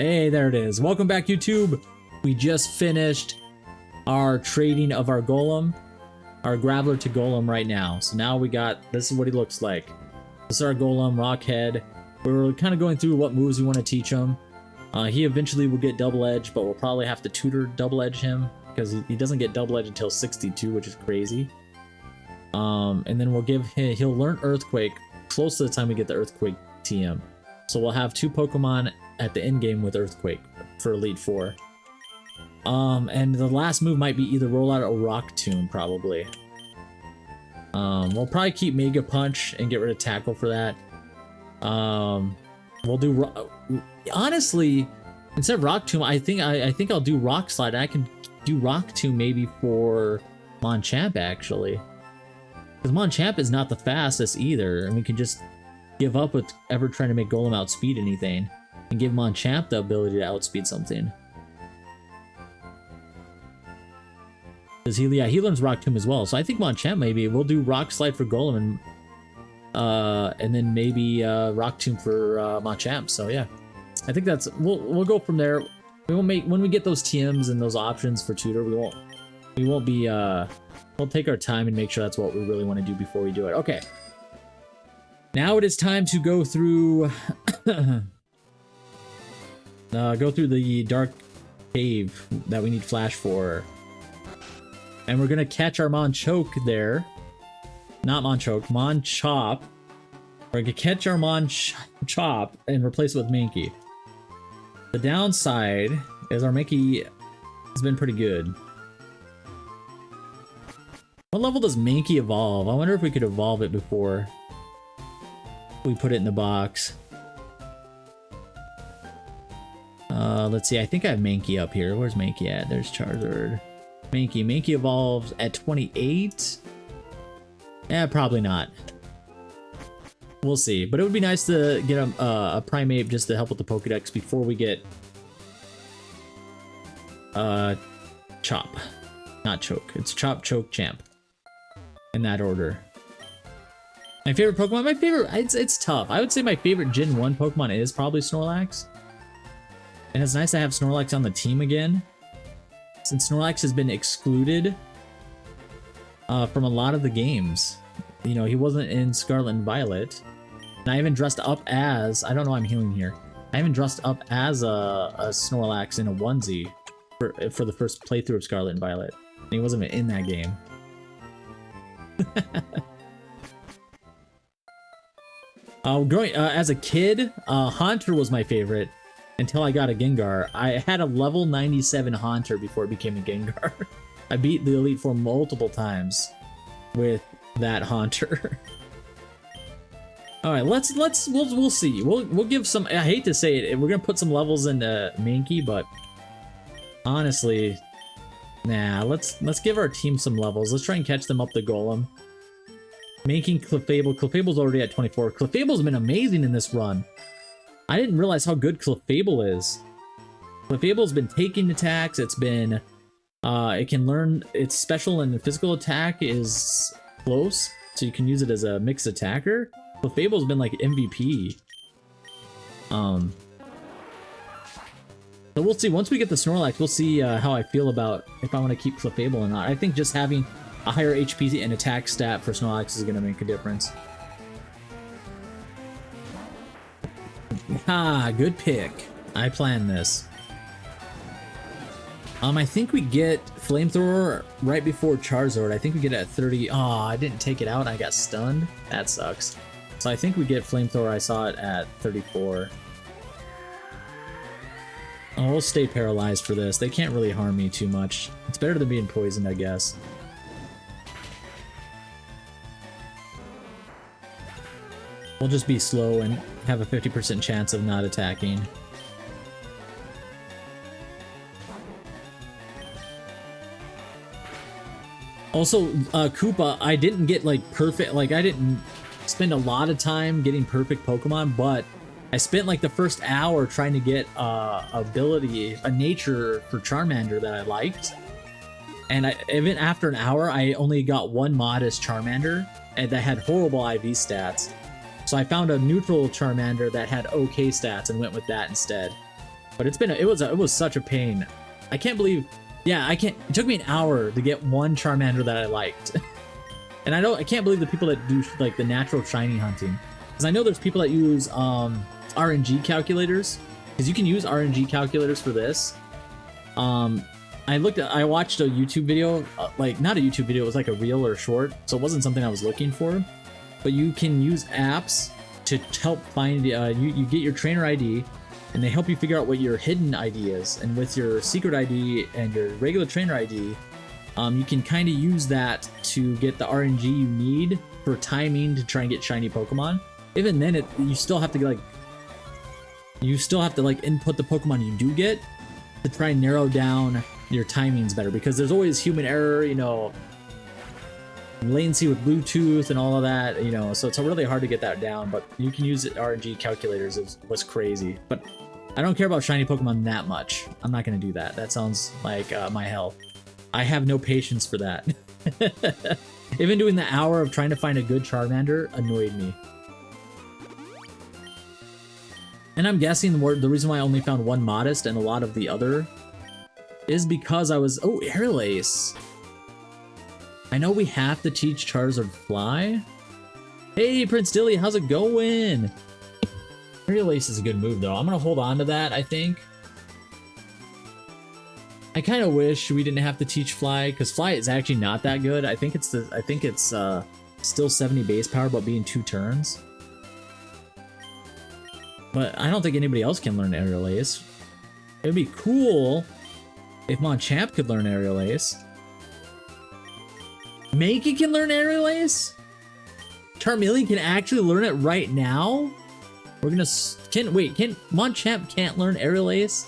Hey, there it is. Welcome back, YouTube. We just finished our trading of our Golem, our Graveler to Golem right now. So now we got, this is what he looks like. This is our Golem, Rockhead. We're kind of going through what moves we want to teach him. He eventually will get Double Edge, but we'll probably have to tutor Double Edge him because he doesn't get Double Edge until 62, which is crazy. And then we'll give him, he'll learn Earthquake close to the time we get the Earthquake TM. So we'll have 2 Pokemon at the end game with Earthquake for Elite Four. And the last move might be either Rollout or Rock Tomb, probably. We'll probably keep Mega Punch and get rid of Tackle for that. We'll do honestly, instead of Rock Tomb, I think I'll do Rock Slide. I can do Rock Tomb maybe for Machop actually, because Machop is not the fastest either, and we can just give up with ever trying to make Golem outspeed anything, and give Machop the ability to outspeed something. Because he learns Rock Tomb as well, so I think Machop maybe we'll do Rock Slide for Golem and then maybe Rock Tomb for Machop. So yeah, I think that's we'll go from there. We won't make, when we get those TMs and those options for tutor, we won't be we'll take our time and make sure that's what we really want to do before we do it. Okay. Now it is time to go through go through the dark cave that we need Flash for. And we're gonna catch our Machop there. Not Machop, Machop. We're gonna catch our Machop and replace it with Mankey. The downside is our Mankey has been pretty good. What level does Mankey evolve? I wonder if we could evolve it before we put it in the box. Let's see, I think I have Mankey up here. Where's Mankey at? There's Charizard. Mankey evolves at 28. Yeah, probably not. We'll see. But it would be nice to get a Primeape just to help with the Pokedex before we get Chop. Not Choke. It's Chop, Choke, Champ. In that order. My favorite Pokemon? My favorite... It's tough. I would say my favorite Gen 1 Pokemon is probably Snorlax. And it's nice to have Snorlax on the team again, since Snorlax has been excluded from a lot of the games. You know, he wasn't in Scarlet and Violet. And I haven't dressed up as... I don't know why I'm healing here. I haven't dressed up as a Snorlax in a onesie for the first playthrough of Scarlet and Violet. And he wasn't in that game. Growing as a kid, Haunter was my favorite until I got a Gengar. I had a level 97 Haunter before it became a Gengar. I beat the Elite Four multiple times with that Haunter. All right, we'll see. We'll give some. I hate to say it, we're gonna put some levels into Mankey, but honestly, nah. Let's give our team some levels. Let's try and catch them up the Golem. Making Clefable. Clefable's already at 24. Clefable's been amazing in this run. I didn't realize how good Clefable is. Clefable's been taking attacks. It's been, it can learn its special and physical attack is close, so you can use it as a mixed attacker. Clefable's been like MVP. So we'll see. Once we get the Snorlax, we'll see how I feel about if I want to keep Clefable or not. I think just having a higher HP and attack stat for Snorlax is going to make a difference. Ah, good pick. I planned this. I think we get Flamethrower right before Charizard. I think we get it at 30. Oh, I didn't take it out. I got stunned. That sucks. So I think we get Flamethrower. I saw it at 34. Oh, we'll stay paralyzed for this. They can't really harm me too much. It's better than being poisoned, I guess. We'll just be slow and have a 50% chance of not attacking. Also, Koopa, I didn't get like perfect, like I didn't spend a lot of time getting perfect Pokemon, but I spent like the first hour trying to get a nature for Charmander that I liked. And even after an hour, I only got one modest Charmander and that had horrible IV stats. So I found a neutral Charmander that had okay stats and went with that instead. But it was such a pain. I can't believe, yeah, it took me an hour to get one Charmander that I liked. And I can't believe the people that do like the natural shiny hunting. Because I know there's people that use RNG calculators. Because you can use RNG calculators for this. I watched a YouTube video, like not a YouTube video, it was like a reel or short. So it wasn't something I was looking for. But you can use apps to help find, you get your trainer ID. And they help you figure out what your hidden ID is. And with your secret ID and your regular trainer ID, you can kind of use that to get the RNG you need for timing to try and get shiny Pokemon. Even then, you still have to input the Pokemon you do get to try and narrow down your timings better, because there's always human error, you know, latency with Bluetooth and all of that, you know, so it's really hard to get that down. But you can use RNG calculators. It was crazy, but I don't care about shiny Pokemon that much. I'm not going to do that. That sounds like my hell. I have no patience for that. Even doing the hour of trying to find a good Charmander annoyed me. And I'm guessing the reason why I only found one Modest and a lot of the other is because I was... Oh, Aerial Ace. I know we have to teach Charizard Fly. Hey, Prince Dilly, how's it going? Aerial Ace is a good move, though. I'm going to hold on to that, I think. I kind of wish we didn't have to teach Fly, because Fly is actually not that good. I think it's still 70 base power, but being 2 turns. But I don't think anybody else can learn Aerial Ace. It would be cool if Machop could learn Aerial Ace. Mankey can learn Aerial Ace? Charmeleon can actually learn it right now? We're gonna... Can Machop can't learn Aerial Ace?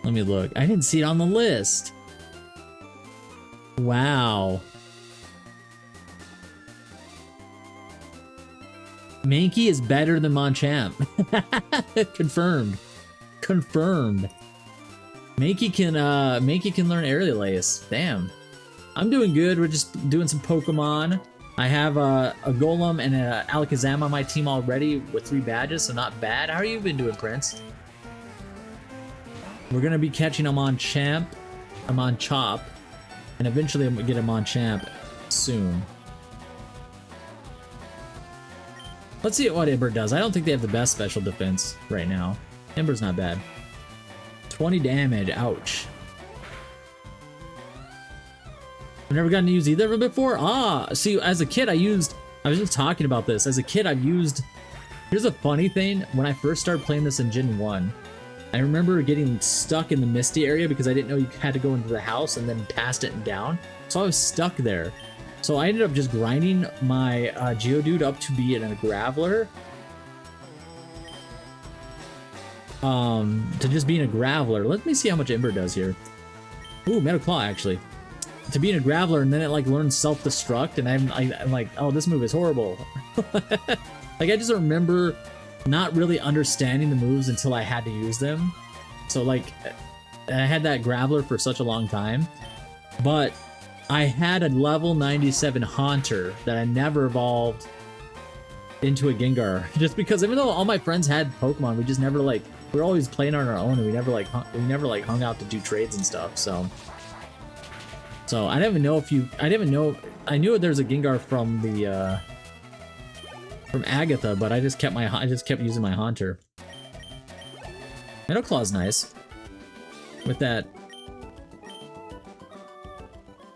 Let me look. I didn't see it on the list. Wow. Mankey is better than Machop. Confirmed. Confirmed. Mankey can learn Aerial Ace. Damn. I'm doing good. We're just doing some Pokemon. I have a Golem and a Alakazam on my team already with 3 badges, so not bad. How are you been doing, Prince? We're gonna be catching a Machop, and eventually I'm gonna get a Machop soon. Let's see what Ember does. I don't think they have the best special defense right now. Ember's not bad. 20 damage, ouch. I've never gotten to use either of them before. Ah, see, as a kid I was just talking about this. As a kid here's a funny thing. When I first started playing this in Gen 1, I remember getting stuck in the Misty area because I didn't know you had to go into the house and then past it and down. So I was stuck there. So I ended up just grinding my Geodude up to be in a Graveler. To just be in a Graveler. Let me see how much Ember does here. Ooh, Metal Claw, actually. To be in a Graveler, and then it like learns self-destruct, and I'm like, oh, this move is horrible. Like, I just remember not really understanding the moves until I had to use them. So like, I had that Graveler for such a long time, but I had a level 97 Haunter that I never evolved into a Gengar, just because even though all my friends had Pokemon, we just never like, we were always playing on our own, and we never hung out to do trades and stuff. So I didn't even know I knew there's a Gengar from the from Agatha, but I just kept using my Haunter. Metal Claw's nice with that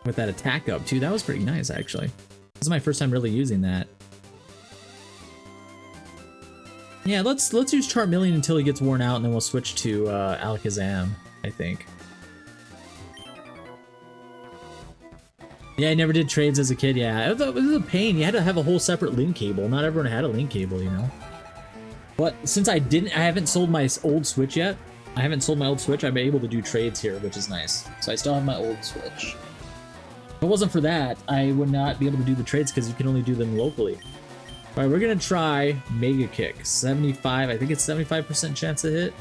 attack up too. That was pretty nice, actually. This is my first time really using that. Yeah, let's use Charmeleon until he gets worn out, and then we'll switch to Alakazam, I think. Yeah, I never did trades as a kid. Yeah, it was a pain. You had to have a whole separate link cable. Not everyone had a link cable, you know. But since I haven't sold my old Switch yet. I haven't sold my old Switch. I'm able to do trades here, which is nice. So I still have my old Switch. If it wasn't for that, I would not be able to do the trades because you can only do them locally. All right, we're gonna try Mega Kick. 75. I think it's 75% chance to hit.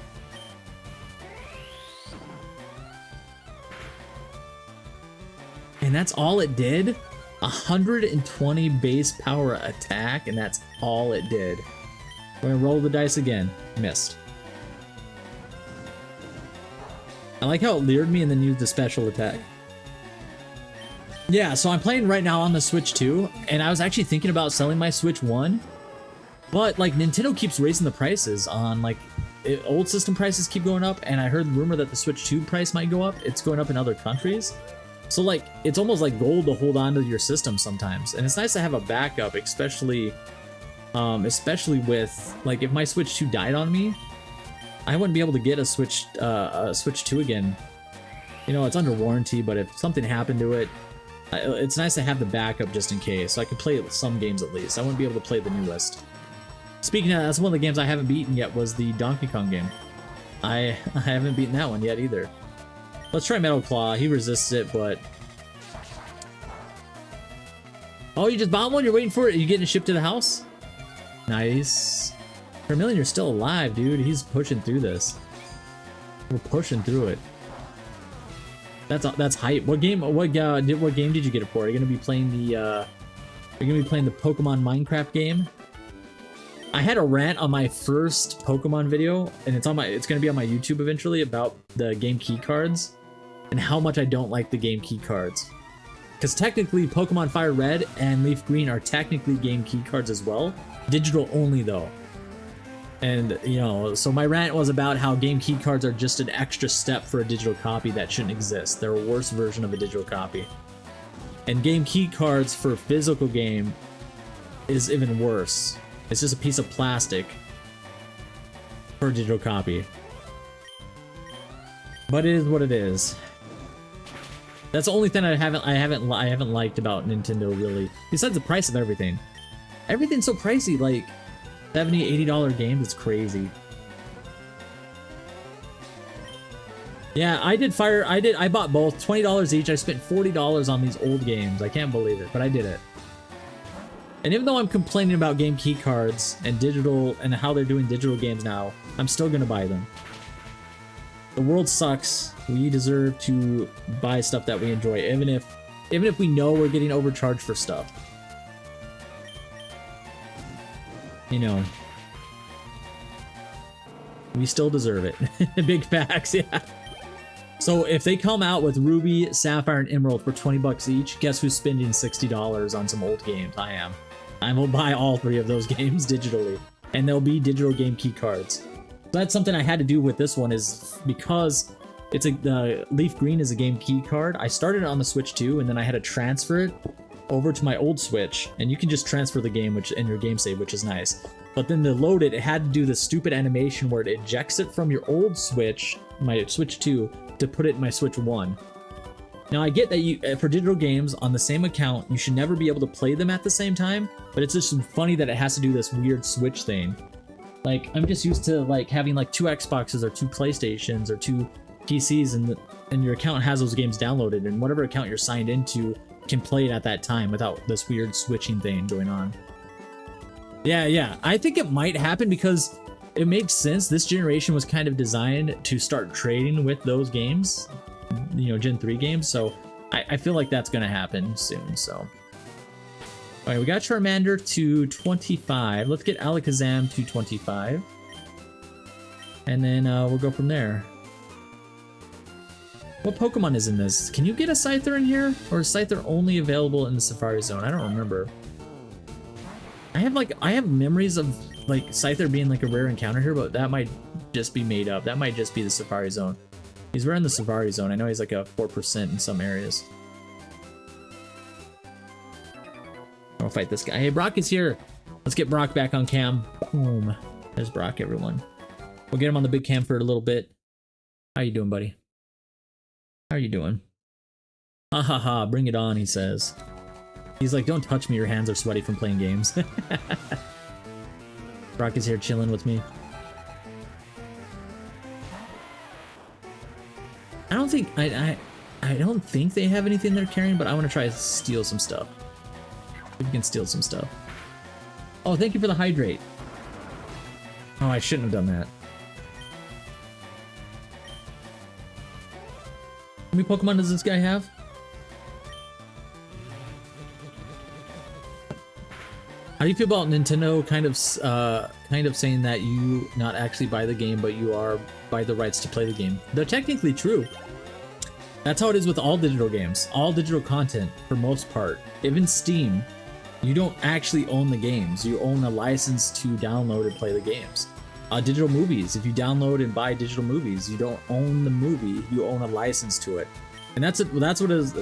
And that's all it did? 120 base power attack, and that's all it did. We're gonna roll the dice again. Missed. I like how it lured me and then used the special attack. Yeah, so I'm playing right now on the Switch 2, and I was actually thinking about selling my Switch 1, but like Nintendo keeps raising the prices on like old system prices keep going up, and I heard the rumor that the Switch 2 price might go up. It's going up in other countries. So like it's almost like gold to hold on to your system sometimes, and it's nice to have a backup, especially with like if my Switch 2 died on me, I wouldn't be able to get a Switch 2 again. You know, it's under warranty, but if something happened to it, it's nice to have the backup just in case, so I could play some games at least. I wouldn't be able to play the newest. Speaking of, that's one of the games I haven't beaten yet was the Donkey Kong game. I haven't beaten that one yet either. Let's try Metal Claw. He resists it, but... Oh, you just bought one? You're waiting for it? Are you getting it shipped to the house? Nice. Vermilion, you're still alive, dude. He's pushing through this. We're pushing through it. That's hype. What game did you get it for? Are you gonna be playing the Pokemon Minecraft game? I had a rant on my first Pokemon video, and it's gonna be on my YouTube eventually, about the game key cards and how much I don't like the game key cards. Because technically Pokemon Fire Red and Leaf Green are technically game key cards as well. Digital only though. And, you know, so my rant was about how game key cards are just an extra step for a digital copy that shouldn't exist. They're a worse version of a digital copy. And game key cards for physical game is even worse. It's just a piece of plastic for a digital copy. But it is what it is. That's the only thing I haven't liked about Nintendo, really. Besides the price of everything. Everything's so pricey, like $70, $80 games, it's crazy. Yeah, I bought both, $20 each. I spent $40 on these old games. I can't believe it, but I did it. And even though I'm complaining about game key cards and digital and how they're doing digital games now, I'm still gonna buy them. The world sucks. We deserve to buy stuff that we enjoy, even if we know we're getting overcharged for stuff. You know, we still deserve it. Big facts, yeah. So if they come out with Ruby, Sapphire, and Emerald for 20 bucks each, guess who's spending $60 on some old games? I am. I will buy all three of those games digitally, and they'll be digital game key cards. So that's something I had to do with this one, is because it's Leaf Green is a game key card. I started it on the Switch 2, and then I had to transfer it over to my old Switch, and you can just transfer the game in your game save, which is nice. But then to load it, it had to do this stupid animation where it ejects it from your old Switch, my Switch 2, to put it in my Switch 1. Now I get that for digital games on the same account, you should never be able to play them at the same time, but it's just funny that it has to do this weird Switch thing. Like, I'm just used to like having like 2 Xboxes or 2 PlayStations or 2 PCs, and your account has those games downloaded, and whatever account you're signed into can play it at that time without this weird switching thing going on. Yeah, I think it might happen because it makes sense. This generation was kind of designed to start trading with those games, you know, Gen 3 games, so I feel like that's gonna happen soon, so. Alright, we got Charmander to 25. Let's get Alakazam to 25. And then we'll go from there. What Pokemon is in this? Can you get a Scyther in here? Or is Scyther only available in the Safari Zone? I don't remember. I have memories of like Scyther being like a rare encounter here, but that might just be made up. That might just be the Safari Zone. He's rare in the Safari Zone. I know he's like a 4% in some areas. I'll fight this guy. Hey, Brock is here. Let's get Brock back on cam. Boom. There's Brock, everyone. We'll get him on the big cam for a little bit. How you doing, buddy? How are you doing? Ha ha ha, bring it on, he says. He's like, don't touch me, your hands are sweaty from playing games. Brock is here chilling with me. I don't think they have anything they're carrying, but I want to try to steal some stuff. If we can steal some stuff. Oh, thank you for the hydrate. Oh, I shouldn't have done that. How many Pokemon does this guy have? How do you feel about Nintendo kind of saying that you not actually buy the game, but you are buy the rights to play the game? They're technically true. That's how it is with all digital games, all digital content for most part. Even Steam, you don't actually own the games. You own a license to download and play the games. Digital movies, if you download and buy digital movies, you don't own the movie, you own a license to it. And that's what it is.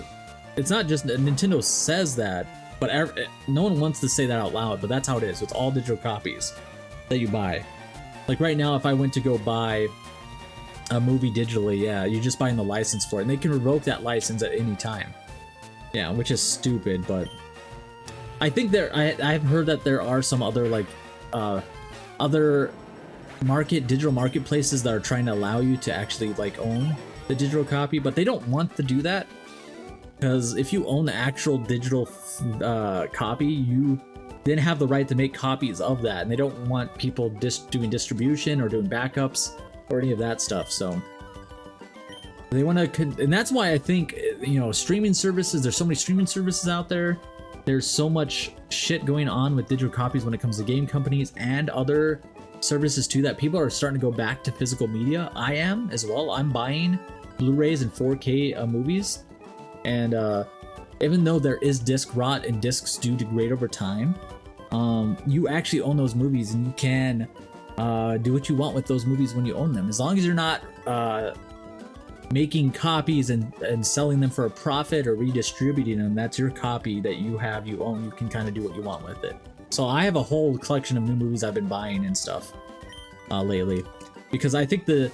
It's not just Nintendo says that, but no one wants to say that out loud, but that's how it is with all digital copies that you buy. Like right now, if I went to go buy a movie digitally, yeah, you're just buying the license for it, and they can revoke that license at any time. Yeah, which is stupid, but I think I've heard that there are some other like other digital marketplaces that are trying to allow you to actually like own the digital copy, but they don't want to do that, because if you own the actual digital copy, you then have the right to make copies of that, and they don't want people doing distribution or doing backups or any of that stuff. So they want to, and that's why I think, you know, streaming services, there's so many streaming services out there. There's so much shit going on with digital copies when it comes to game companies and other services too, that people are starting to go back to physical media. I am as well. I'm buying Blu-rays and 4K movies, and even though there is disc rot and discs do degrade over time, you actually own those movies, and you can do what you want with those movies when you own them, as long as you're not making copies and selling them for a profit or redistributing them. That's your copy that you have, you own. You can kind of do what you want with it. So I have a whole collection of new movies I've been buying and stuff lately, because I think they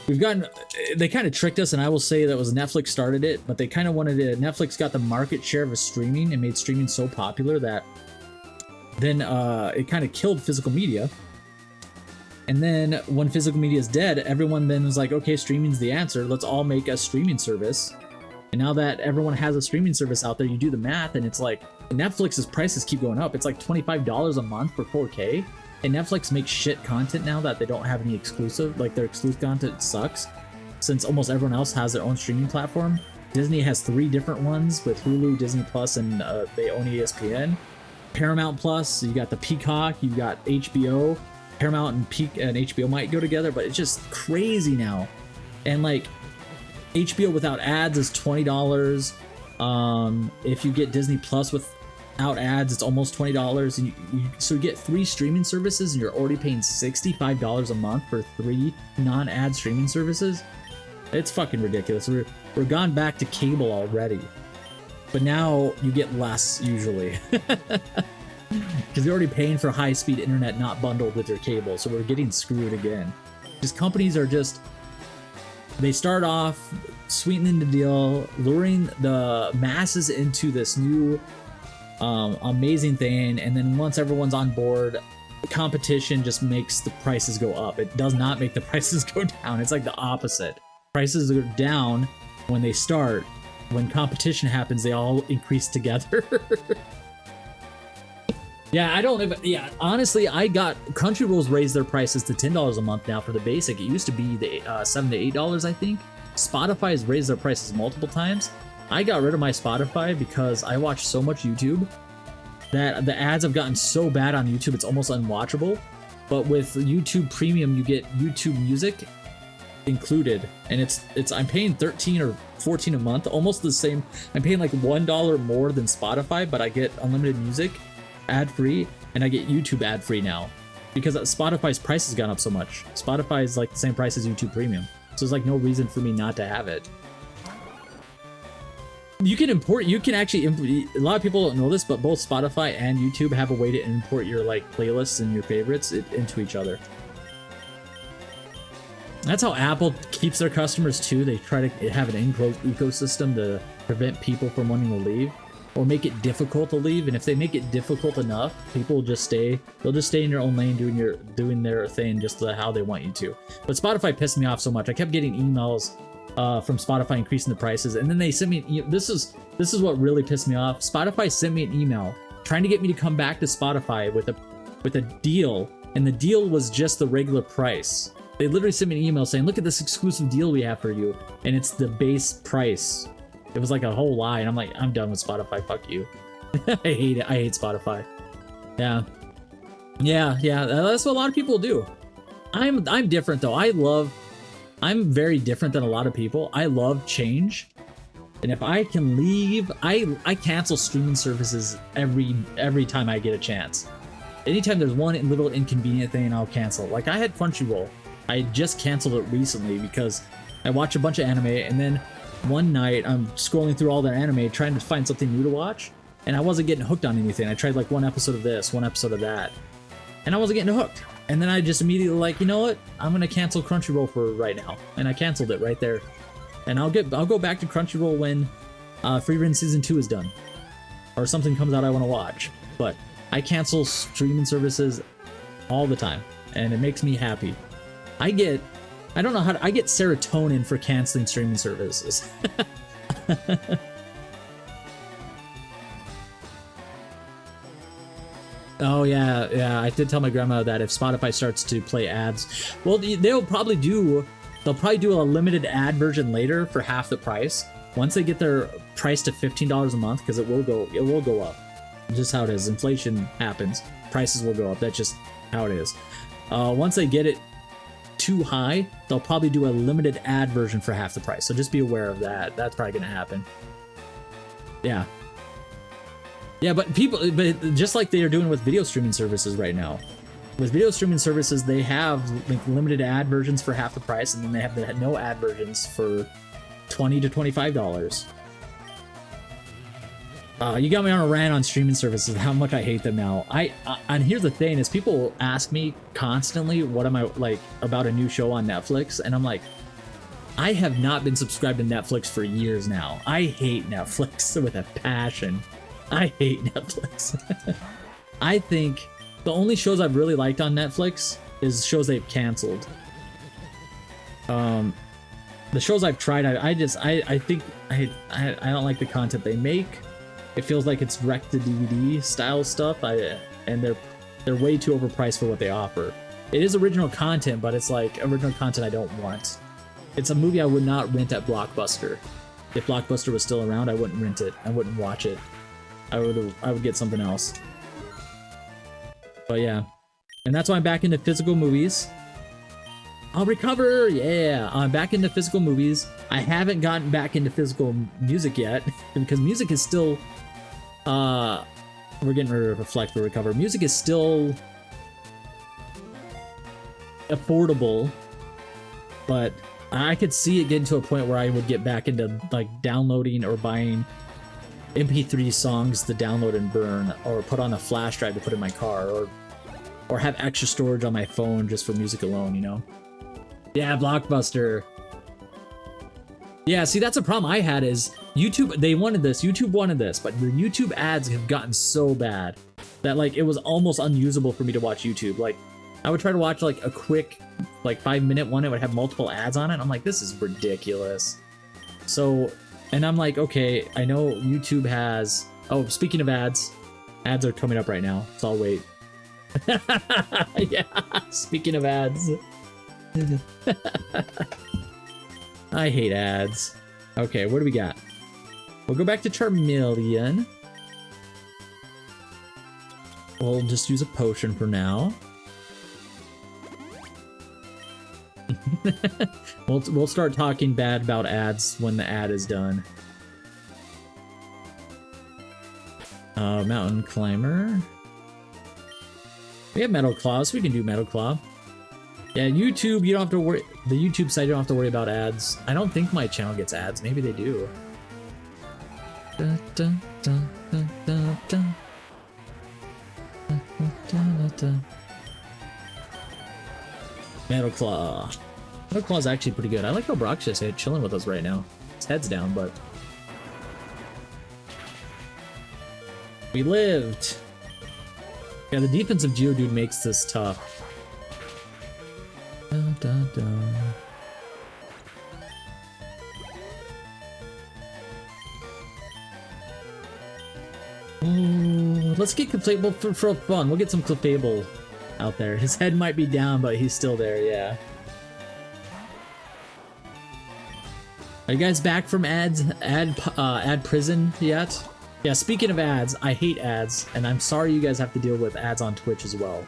kind of tricked us, and I will say that was Netflix started it, but they kind of wanted it. Netflix got the market share of streaming and made streaming so popular that then it kind of killed physical media. And then when physical media is dead, everyone then was like, okay, streaming's the answer. Let's all make a streaming service. And now that everyone has a streaming service out there, you do the math, and it's like Netflix's prices keep going up. It's like $25 a month for 4K. And Netflix makes shit content now that they don't have any exclusive. Like, their exclusive content sucks, since almost everyone else has their own streaming platform. Disney has 3 different ones with Hulu, Disney Plus, and they own ESPN. Paramount Plus, you got the Peacock, you got HBO. Paramount and HBO might go together, but it's just crazy now. And like, HBO without ads is $20. If you get Disney Plus without ads, it's almost $20. And so you get 3 streaming services, and you're already paying $65 a month for 3 non-ad streaming services. It's fucking ridiculous. We're gone back to cable already, but now you get less usually. Because you're already paying for high-speed internet not bundled with your cable, so we're getting screwed again. Just companies are just, they start off sweetening the deal, luring the masses into this new amazing thing, and then once everyone's on board, competition just makes the prices go up. It does not make the prices go down. It's like the opposite. Prices are down when they start. When competition happens, they all increase together. Yeah, honestly, Crunchyroll's raised their prices to $10 a month now for the basic. It used to be the $7 to $8, I think. Spotify has raised their prices multiple times. I got rid of my Spotify because I watch so much YouTube that the ads have gotten so bad on YouTube, it's almost unwatchable. But with YouTube Premium, you get YouTube Music included, and I'm paying $13 or $14 a month, almost the same. I'm paying like $1 more than Spotify, but I get unlimited music ad-free, and I get YouTube ad-free now because Spotify's price has gone up so much. Spotify is like the same price as YouTube Premium, so there's like no reason for me not to have it. You can actually a lot of people don't know this, but both Spotify and YouTube have a way to import your like playlists and your favorites into each other. That's how Apple keeps their customers too. They try to have an enclosed ecosystem to prevent people from wanting to leave, or make it difficult to leave. And if they make it difficult enough, people will just stay. They'll just stay in your own lane doing their thing just how they want you to. But Spotify pissed me off so much. I kept getting emails from Spotify increasing the prices, and then they sent me this is what really pissed me off. Spotify sent me an email trying to get me to come back to Spotify with a deal, and the deal was just the regular price. They literally sent me an email saying, look at this exclusive deal we have for you, and it's the base price. It was like a whole lie, and I'm like, I'm done with Spotify, fuck you. I hate it. I hate Spotify. Yeah. Yeah, that's what a lot of people do. I'm different though. I'm very different than a lot of people. I love change. And if I can leave, I cancel streaming services every time I get a chance. Anytime there's one little inconvenient thing, I'll cancel. Like I had Crunchyroll. I just canceled it recently because I watch a bunch of anime, and then one night I'm scrolling through all their anime trying to find something new to watch, and I wasn't getting hooked on anything. I tried like one episode of this, one episode of that, and I wasn't getting hooked. And then I just immediately like, you know what? I'm gonna cancel Crunchyroll for right now, and I canceled it right there. And I'll go back to Crunchyroll when Free Run Season 2 is done, or something comes out I want to watch. But I cancel streaming services all the time, and it makes me happy. I get serotonin for canceling streaming services. Oh yeah, I did tell my grandma that if Spotify starts to play ads, well, they'll probably do a limited ad version later for half the price. Once they get their price to $15 a month, because it will go up. Just how it is. Inflation happens. Prices will go up. That's just how it is. Once they get it too high, they'll probably do a limited ad version for half the price. So just be aware of that. That's probably going to happen. Yeah. Yeah, but just like they are doing with video streaming services right now. With video streaming services, they have like limited ad versions for half the price, and then they have the no ad versions for $20 to $25. You got me on a rant on streaming services, how much I hate them now. And here's the thing is, people ask me constantly, what am I like about a new show on Netflix? And I'm like, I have not been subscribed to Netflix for years now. I hate Netflix with a passion. I hate Netflix. I think the only shows I've really liked on Netflix is shows they've canceled. The shows I've tried, I think I don't like the content they make. It feels like it's direct to DVD style stuff. And they're way too overpriced for what they offer. It is original content, but it's like original content I don't want. It's a movie I would not rent at Blockbuster. If Blockbuster was still around, I wouldn't rent it. I wouldn't watch it. I would get something else. But yeah. And that's why I'm back into physical movies. I'll recover! Yeah! I'm back into physical movies. I haven't gotten back into physical music yet, because music is still... we're getting rid of Reflect for Recover. Music is still... affordable, but I could see it getting to a point where I would get back into like downloading or buying MP3 songs to download and burn, or put on a flash drive to put in my car, or have extra storage on my phone just for music alone, you know? Yeah, Blockbuster. Yeah, see, that's a problem I had is YouTube, they wanted this, YouTube wanted this, but the YouTube ads have gotten so bad that like it was almost unusable for me to watch YouTube. Like, I would try to watch like a quick, like 5-minute one, it would have multiple ads on it. I'm like, this is ridiculous. So, and I'm like, okay, I know YouTube has, oh, speaking of ads are coming up right now, so I'll wait. Yeah, speaking of ads. I hate ads. Okay, what do we got? We'll go back to Charmeleon. We'll just use a potion for now. We'll start talking bad about ads when the ad is done. Mountain Climber. We have Metal Claw, so we can do Metal Claw. Yeah, YouTube, you don't have to worry. The YouTube side, you don't have to worry about ads. I don't think my channel gets ads. Maybe they do. Dun, dun, dun, dun, dun, dun. Dun, dun, dun, dun. Metal Claw. Metal Claw is actually pretty good. I like how Brock's just chilling with us right now. His head's down, but we lived. Yeah, the defensive Geodude makes this tough. Dun, dun, dun. Ooh, let's get Clefable for fun. We'll get some Clefable out there. His head might be down, but he's still there, yeah. Are you guys back from ad prison yet? Yeah, speaking of ads, I hate ads, and I'm sorry you guys have to deal with ads on Twitch as well.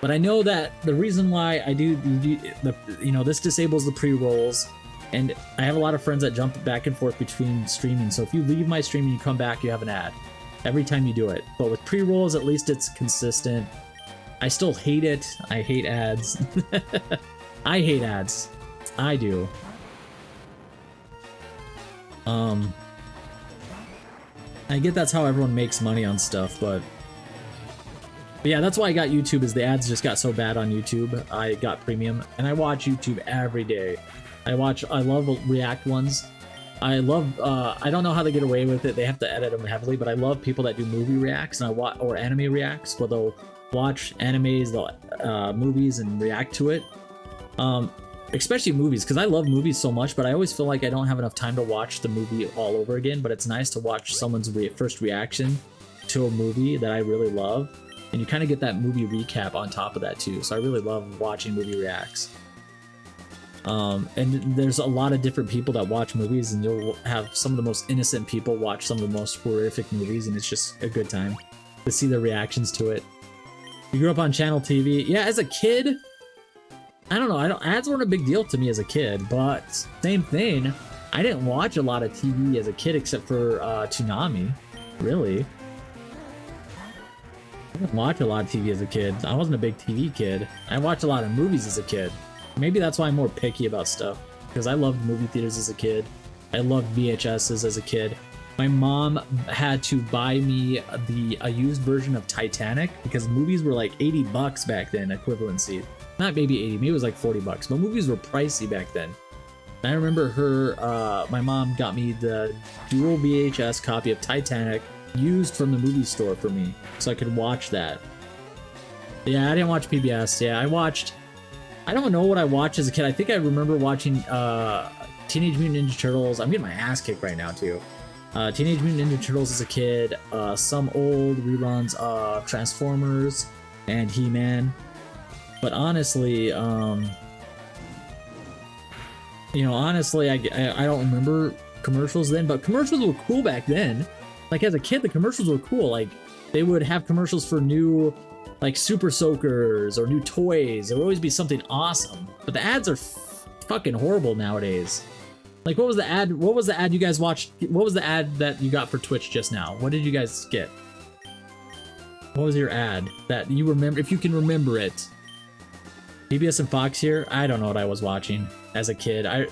But I know that the reason why I do, this disables the pre-rolls, and I have a lot of friends that jump back and forth between streaming, so if you leave my stream and you come back, you have an ad every time you do it. But with pre-rolls, at least it's consistent. I still hate it. I hate ads. I hate ads. I do. I get that's how everyone makes money on stuff, but yeah, that's why I got YouTube, is the ads just got so bad on YouTube. I got premium, and I watch YouTube every day. I love React ones. I love, I don't know how they get away with it. They have to edit them heavily, but I love people that do movie reacts, and or anime reacts, where they'll watch animes, movies, and react to it. Especially movies, because I love movies so much, but I always feel like I don't have enough time to watch the movie all over again. But it's nice to watch someone's first reaction to a movie that I really love, and you kind of get that movie recap on top of that too. So I really love watching movie reacts. And there's a lot of different people that watch movies, and you'll have some of the most innocent people watch some of the most horrific movies, and it's just a good time to see the reactions to it. You grew up on channel TV. Yeah, as a kid, I don't know, ads weren't a big deal to me as a kid, but same thing. I didn't watch a lot of TV as a kid except for Toonami, really. I didn't watch a lot of TV as a kid. I wasn't a big TV kid. I watched a lot of movies as a kid. Maybe that's why I'm more picky about stuff, because I loved movie theaters as a kid. I loved VHSs as a kid. My mom had to buy me a used version of Titanic, because movies were like 80 bucks back then, equivalency. Not maybe 80, maybe it was like 40 bucks, but movies were pricey back then. And I remember my mom got me the dual VHS copy of Titanic used from the movie store for me, so I could watch that. Yeah, I didn't watch PBS. Yeah, I don't know what I watched as a kid. I think I remember watching Teenage Mutant Ninja Turtles. I'm getting my ass kicked right now too. Teenage Mutant Ninja Turtles as a kid, some old reruns of Transformers and He-Man. But honestly, I don't remember commercials then, but commercials were cool back then. Like as a kid, the commercials were cool. Like they would have commercials for new, like Super Soakers or new toys. There would always be something awesome. But the ads are fucking horrible nowadays. Like what was the ad? What was the ad you guys watched? What was the ad that you got for Twitch just now? What did you guys get? What was your ad that you remember, if you can remember it? PBS and Fox here. I don't know what I was watching as a kid. I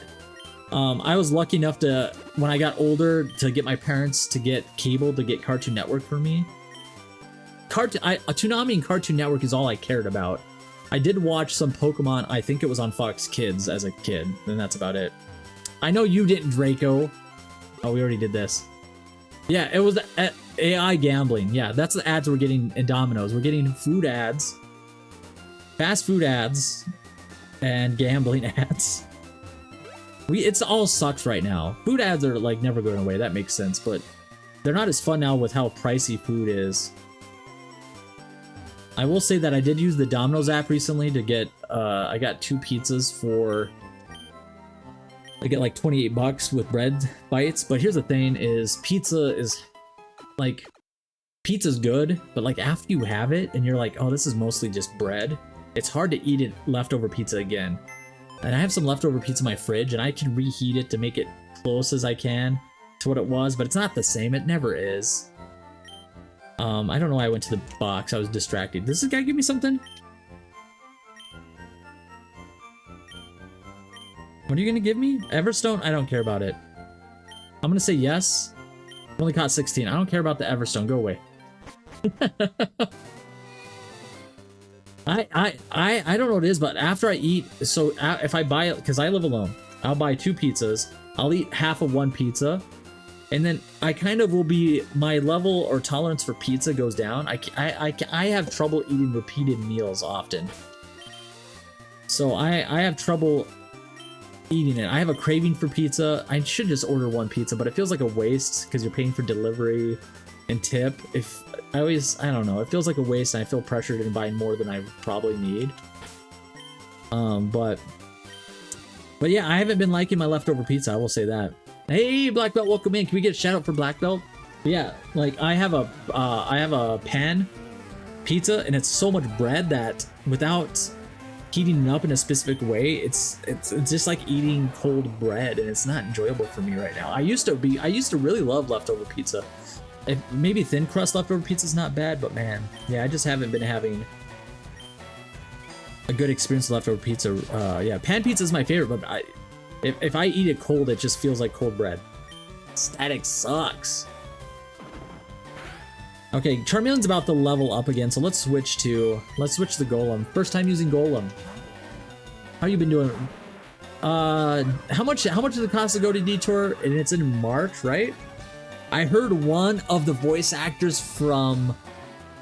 was lucky enough to, when I got older, to get my parents to get cable, to get Cartoon Network for me. Toonami and Cartoon Network is all I cared about. I did watch some Pokemon. I think it was on Fox Kids as a kid, and that's about it. I know you didn't, Draco. Oh, we already did this. Yeah, it was AI gambling. Yeah, that's the ads we're getting in Domino's. We're getting food ads, fast food ads, and gambling ads. It's all sucks right now. Food ads are like never going away. That makes sense, but they're not as fun now with how pricey food is. I will say that I did use the Domino's app recently to get, I got 2 pizzas for, I get like 28 bucks with bread bites. But here's the thing is pizza's good, but like after you have it and you're like, oh, this is mostly just bread, it's hard to eat it leftover pizza again. And I have some leftover pizza in my fridge, and I can reheat it to make it close as I can to what it was, but it's not the same. It never is. I don't know why I went to the box. I was distracted. Does this guy give me something? What are you gonna give me? Everstone? I don't care about it. I'm gonna say yes. I only caught 16. I don't care about the Everstone. Go away. I don't know what it is, but after I eat, so if I buy it, because I live alone, I'll buy 2 pizzas. I'll eat half of one pizza, and then I kind of will be, my level or tolerance for pizza goes down. I have trouble eating repeated meals often. So I have trouble eating it. I have a craving for pizza. I should just order one pizza, but it feels like a waste because you're paying for delivery and tip. I don't know, it feels like a waste, and I feel pressured into buying more than I probably need. But yeah, I haven't been liking my leftover pizza, I will say that. Hey, Black Belt, welcome in. Can we get a shout out for Black Belt? Yeah, like I have a pan pizza, and it's so much bread that without heating it up in a specific way, it's just like eating cold bread, and it's not enjoyable for me right now. I used to really love leftover pizza. Maybe thin crust leftover pizza is not bad, but man, yeah, I just haven't been having a good experience with leftover pizza. Yeah, pan pizza is my favorite, but if I eat it cold, it just feels like cold bread. Static sucks. Okay, Charmeleon's about to level up again, so let's switch to Golem. First time using Golem. How you been doing? How much does it cost to go to Detour? And it's in March, right? I heard one of the voice actors from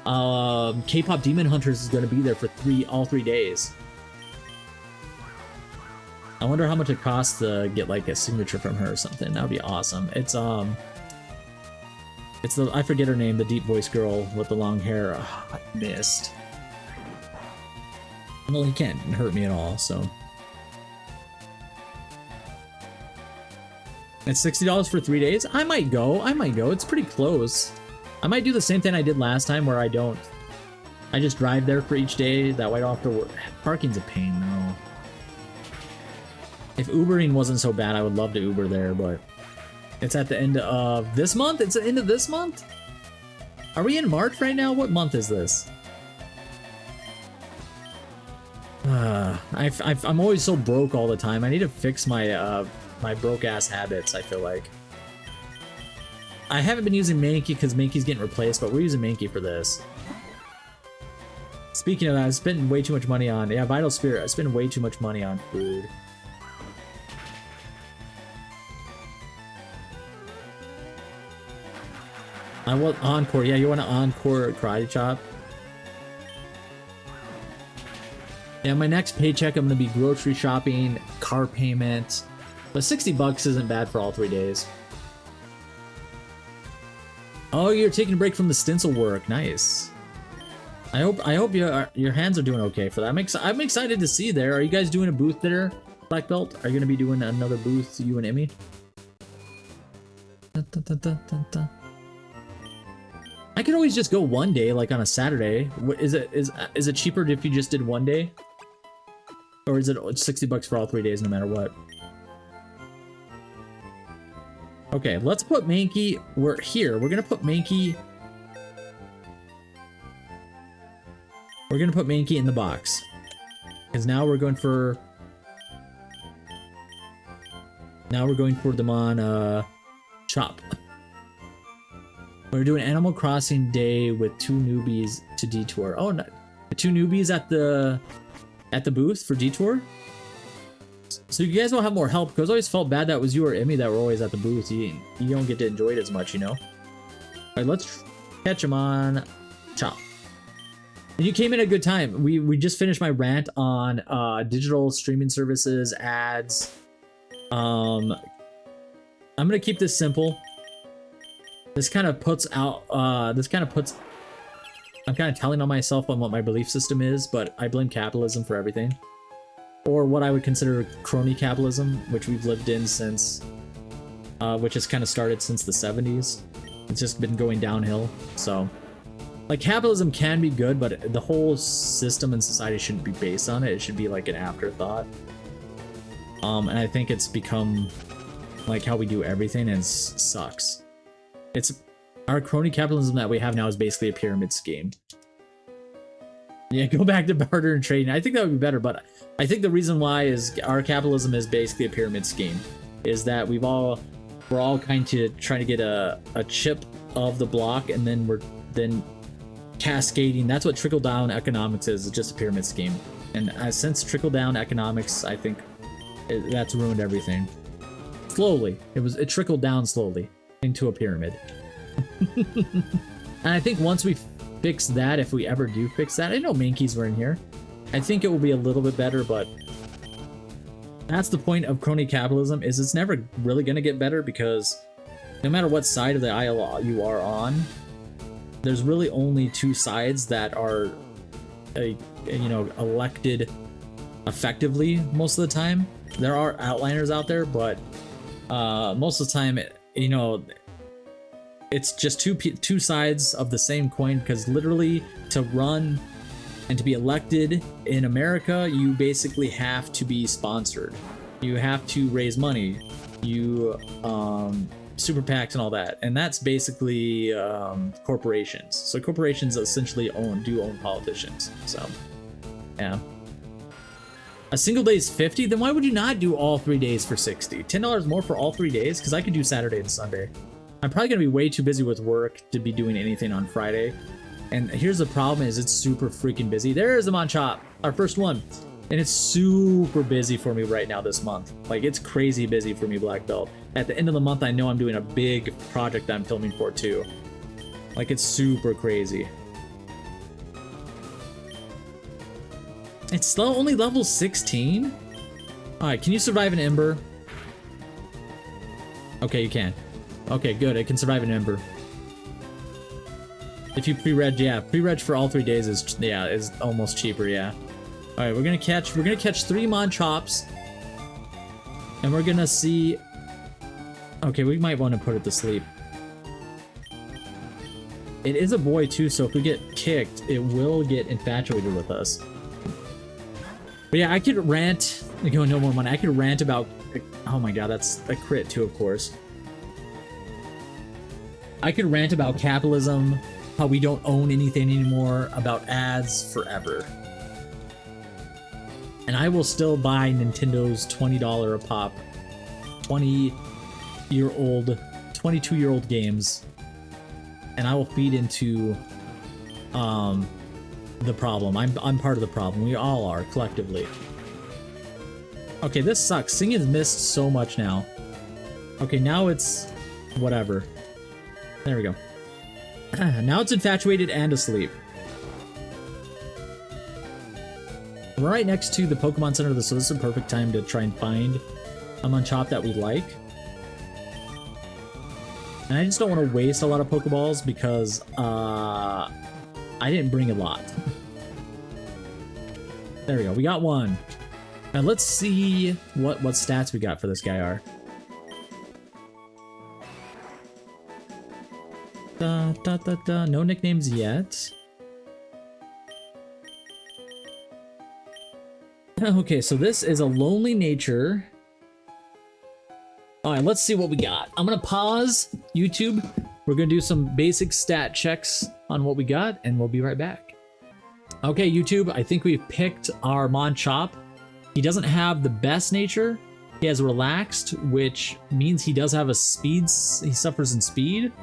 K-pop Demon Hunters is going to be there for all 3 days. I wonder how much it costs to get like a signature from her or something. That would be awesome. It's the, I forget her name, the deep voice girl with the long hair. Oh, I missed. Well, he can't hurt me at all, so. It's $60 for 3 days? I might go. It's pretty close. I might do the same thing I did last time where I just drive there for each day. That way I don't have to work. Parking's a pain, though. If Ubering wasn't so bad, I would love to Uber there, but it's at the end of this month? It's the end of this month? Are we in March right now? What month is this? I'm always so broke all the time. I need to fix my my broke ass habits, I feel like. I haven't been using Mankey because Mankey's getting replaced, but we're using Mankey for this. Speaking of that, I spent way too much money on, yeah, Vital Spirit. I spent way too much money on food. I want Encore. Yeah, you want to Encore Karate Chop? Yeah, my next paycheck, I'm going to be grocery shopping, car payment. But 60 bucks isn't bad for all 3 days. Oh, you're taking a break from the stencil work. Nice. I hope your hands are doing okay for that. I'm excited to see there. Are you guys doing a booth there, Black Belt? Are you going to be doing another booth, you and Emmy? Dun, dun, dun, dun, dun, dun. I could always just go one day, like on a Saturday. Is it cheaper if you just did one day? Or is it 60 bucks for all 3 days no matter what? Okay, let's put Mankey. We're gonna put Mankey. We're gonna put Mankey in the box. Because now we're going for them on Chop. We're doing Animal Crossing Day with 2 newbies to Detour. Oh, no. The 2 newbies at the booth for Detour? So you guys will have more help, because I always felt bad that was you or Emmy that were always at the booth. You don't get to enjoy it as much, you know? Alright, let's catch him on Chop. And you came in at a good time. We just finished my rant on digital streaming services, ads. I'm gonna keep this simple. This kind of puts out, I'm kind of telling on myself on what my belief system is, but I blame capitalism for everything. Or what I would consider crony capitalism, which we've lived in since, which has kind of started since the 70s. It's just been going downhill, so. Like, capitalism can be good, but the whole system and society shouldn't be based on it. It should be like an afterthought. And I think it's become like how we do everything, and it sucks. It's our crony capitalism that we have now is basically a pyramid scheme. Yeah, go back to barter and trading. I think that would be better, but I think the reason why is our capitalism is basically a pyramid scheme. Is that we're all kind of trying to get a chip of the block, and then we're cascading. That's what trickle down economics is. It's just a pyramid scheme. And since trickle down economics, I think that's ruined everything. Slowly, it trickled down slowly into a pyramid. And I think once we fix that, if we ever do fix that, I know Mankeys were in here. I think it will be a little bit better, but that's the point of crony capitalism, is it's never really going to get better, because no matter what side of the aisle you are on, there's really only 2 sides that are, elected effectively most of the time. There are outliners out there, but most of the time, it's just two sides of the same coin, because literally to run and to be elected in America, you basically have to be sponsored. You have to raise money. You super PACs and all that, and that's basically corporations. So corporations essentially own politicians. So yeah, a single day is 50. Then why would you not do all 3 days for 60? $10 more for all 3 days, because I could do Saturday and Sunday. I'm probably gonna be way too busy with work to be doing anything on Friday. And here's the problem: is it's super freaking busy. There's the Machop, our first one, and it's super busy for me right now this month. Like, it's crazy busy for me, Black Belt. At the end of the month, I know I'm doing a big project that I'm filming for too. Like, it's super crazy. It's still only level 16? Alright, can you survive an Ember? Okay, you can. Okay, good, it can survive an Ember. If you pre-reg, yeah, pre-reg for all 3 days is almost cheaper, yeah. Alright, we're gonna catch 3 Machops. And we're gonna see... Okay, we might want to put it to sleep. It is a boy too, so if we get kicked, it will get infatuated with us. But yeah, I could rant... No more money. I could rant about... Oh my god, that's a crit too, of course. I could rant about capitalism, how we don't own anything anymore, about ads forever. And I will still buy Nintendo's $20 a pop, 22-year-old games, and I will feed into the problem. I'm part of the problem. We all are, collectively. Okay, this sucks. Sing has missed so much now. Okay, now it's whatever. There we go. Now it's infatuated and asleep. We're right next to the Pokemon Center, so this is a perfect time to try and find a Machop that we like. And I just don't want to waste a lot of Pokeballs because I didn't bring a lot. There we go, we got one. Now let's see what stats we got for this guy are. No nicknames yet. Okay, so this is a lonely nature. Alright, let's see what we got. I'm gonna pause YouTube. We're gonna do some basic stat checks on what we got, and we'll be right back. Okay, YouTube, I think we've picked our Machop. He doesn't have the best nature. He has relaxed, which means he does have a speed. He suffers in speed.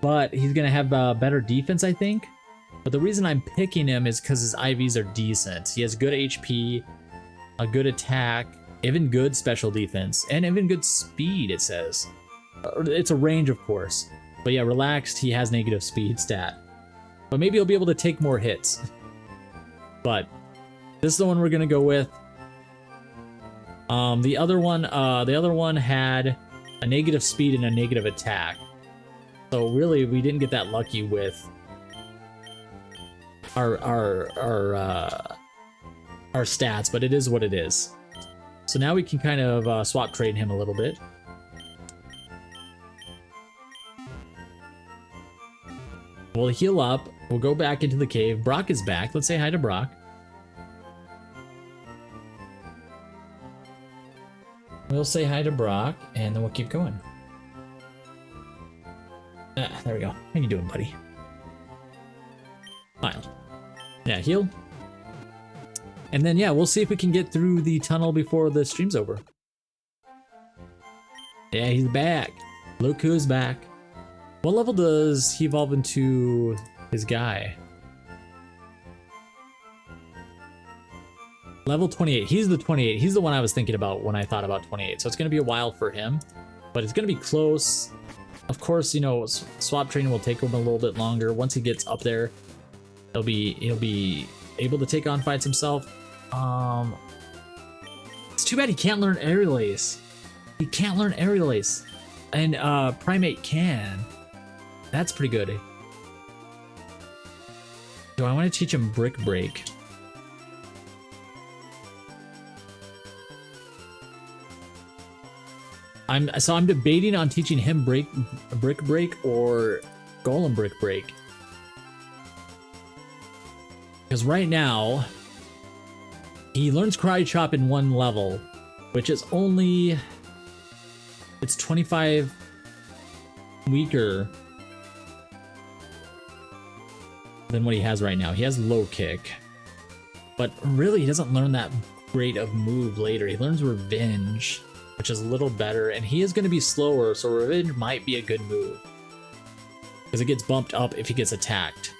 But he's gonna have better defense, I think. But the reason I'm picking him is because his IVs are decent. He has good HP, a good attack, even good special defense, and even good speed, it says. It's a range, of course. But yeah, relaxed, he has negative speed stat. But maybe he'll be able to take more hits. But this is the one we're gonna go with. The other one had a negative speed and a negative attack. So really, we didn't get that lucky with our stats, but it is what it is. So now we can kind of swap trade him a little bit. We'll heal up. We'll go back into the cave. Brock is back. Let's say hi to Brock. We'll say hi to Brock, and then we'll keep going. There we go. How you doing, buddy? Smile. Yeah, heal. And then, yeah, we'll see if we can get through the tunnel before the stream's over. Yeah, he's back. Look who's back. What level does he evolve into his guy? Level 28. He's the 28. He's the one I was thinking about when I thought about 28. So it's going to be a while for him, but it's going to be close. Of course, you know, swap training will take him a little bit longer. Once he gets up there, he'll be able to take on fights himself. It's too bad he can't learn Aerial Ace. He can't learn Aerial Ace, and Primate can. That's pretty good. Do I want to teach him Brick Break? I'm debating on teaching him Brick Break or Golem Brick Break. Because right now, he learns Karate Chop in one level, which is only... It's 25 weaker than what he has right now. He has low kick. But really, he doesn't learn that great of move later. He learns Revenge, which is a little better, and he is going to be slower, so Revenge might be a good move. Because it gets bumped up if he gets attacked.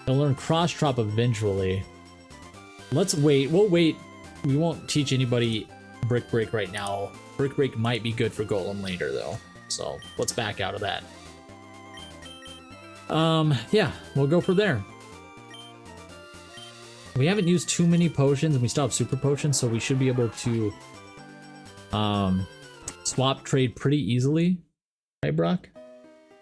He'll learn Cross Chop eventually. Let's wait. We'll wait. We won't teach anybody Brick Break right now. Brick Break might be good for Golem later, though. So let's back out of that. Yeah, we'll go from there. We haven't used too many potions, and we still have super potions, so we should be able to swap trade pretty easily. Right, Brock?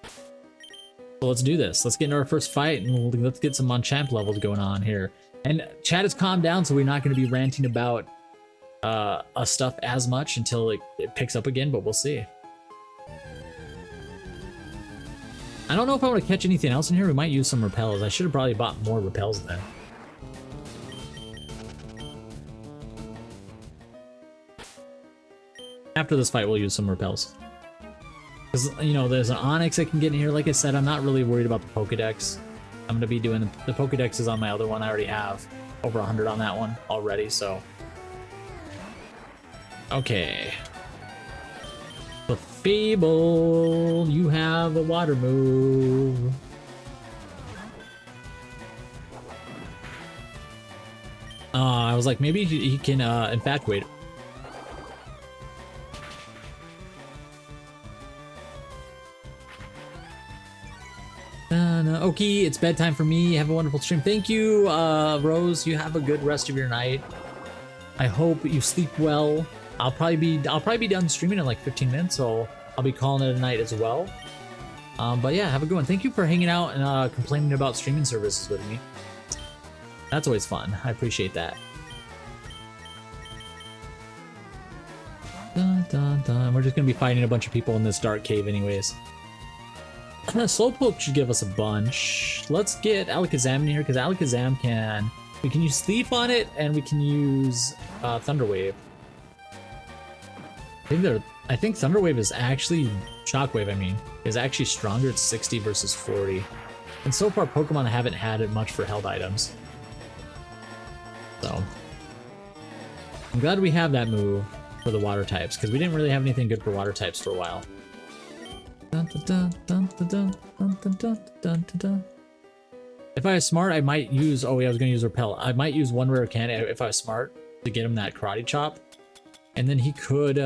So let's do this. Let's get into our first fight, and let's get some Machop levels going on here. And chat has calmed down, so we're not going to be ranting about stuff as much until it picks up again, but we'll see. I don't know if I want to catch anything else in here. We might use some repels. I should have probably bought more repels then. After this fight, we'll use some repels. Because, you know, there's an Onyx I can get in here. Like I said, I'm not really worried about the Pokedex. I'm going to be doing... The Pokedex is on my other one. I already have over 100 on that one already, so... Okay. The Fable, you have a water move. I was like, maybe he can infatuate. Okay, it's bedtime for me. Have a wonderful stream. Thank you, Rose. You have a good rest of your night. I hope you sleep well. I'll probably be done streaming in like 15 minutes, so I'll be calling it a night as well. But yeah, have a good one. Thank you for hanging out and complaining about streaming services with me. That's always fun. I appreciate that. Dun, dun, dun. We're just gonna be fighting a bunch of people in this dark cave anyways. Slowpoke should give us a bunch. Let's get Alakazam in here, because Alakazam we can use Thief on it, and we can use Thunder Wave. I think Thunder Wave is actually Shockwave. I mean, is actually stronger. It's 60 versus 40, and so far Pokemon haven't had it much for held items. So I'm glad we have that move for the water types, because we didn't really have anything good for water types for a while. If I was smart, I might use... Oh, yeah, I was going to use Repel. I might use one rare can if I was smart to get him that Karate Chop. And then he could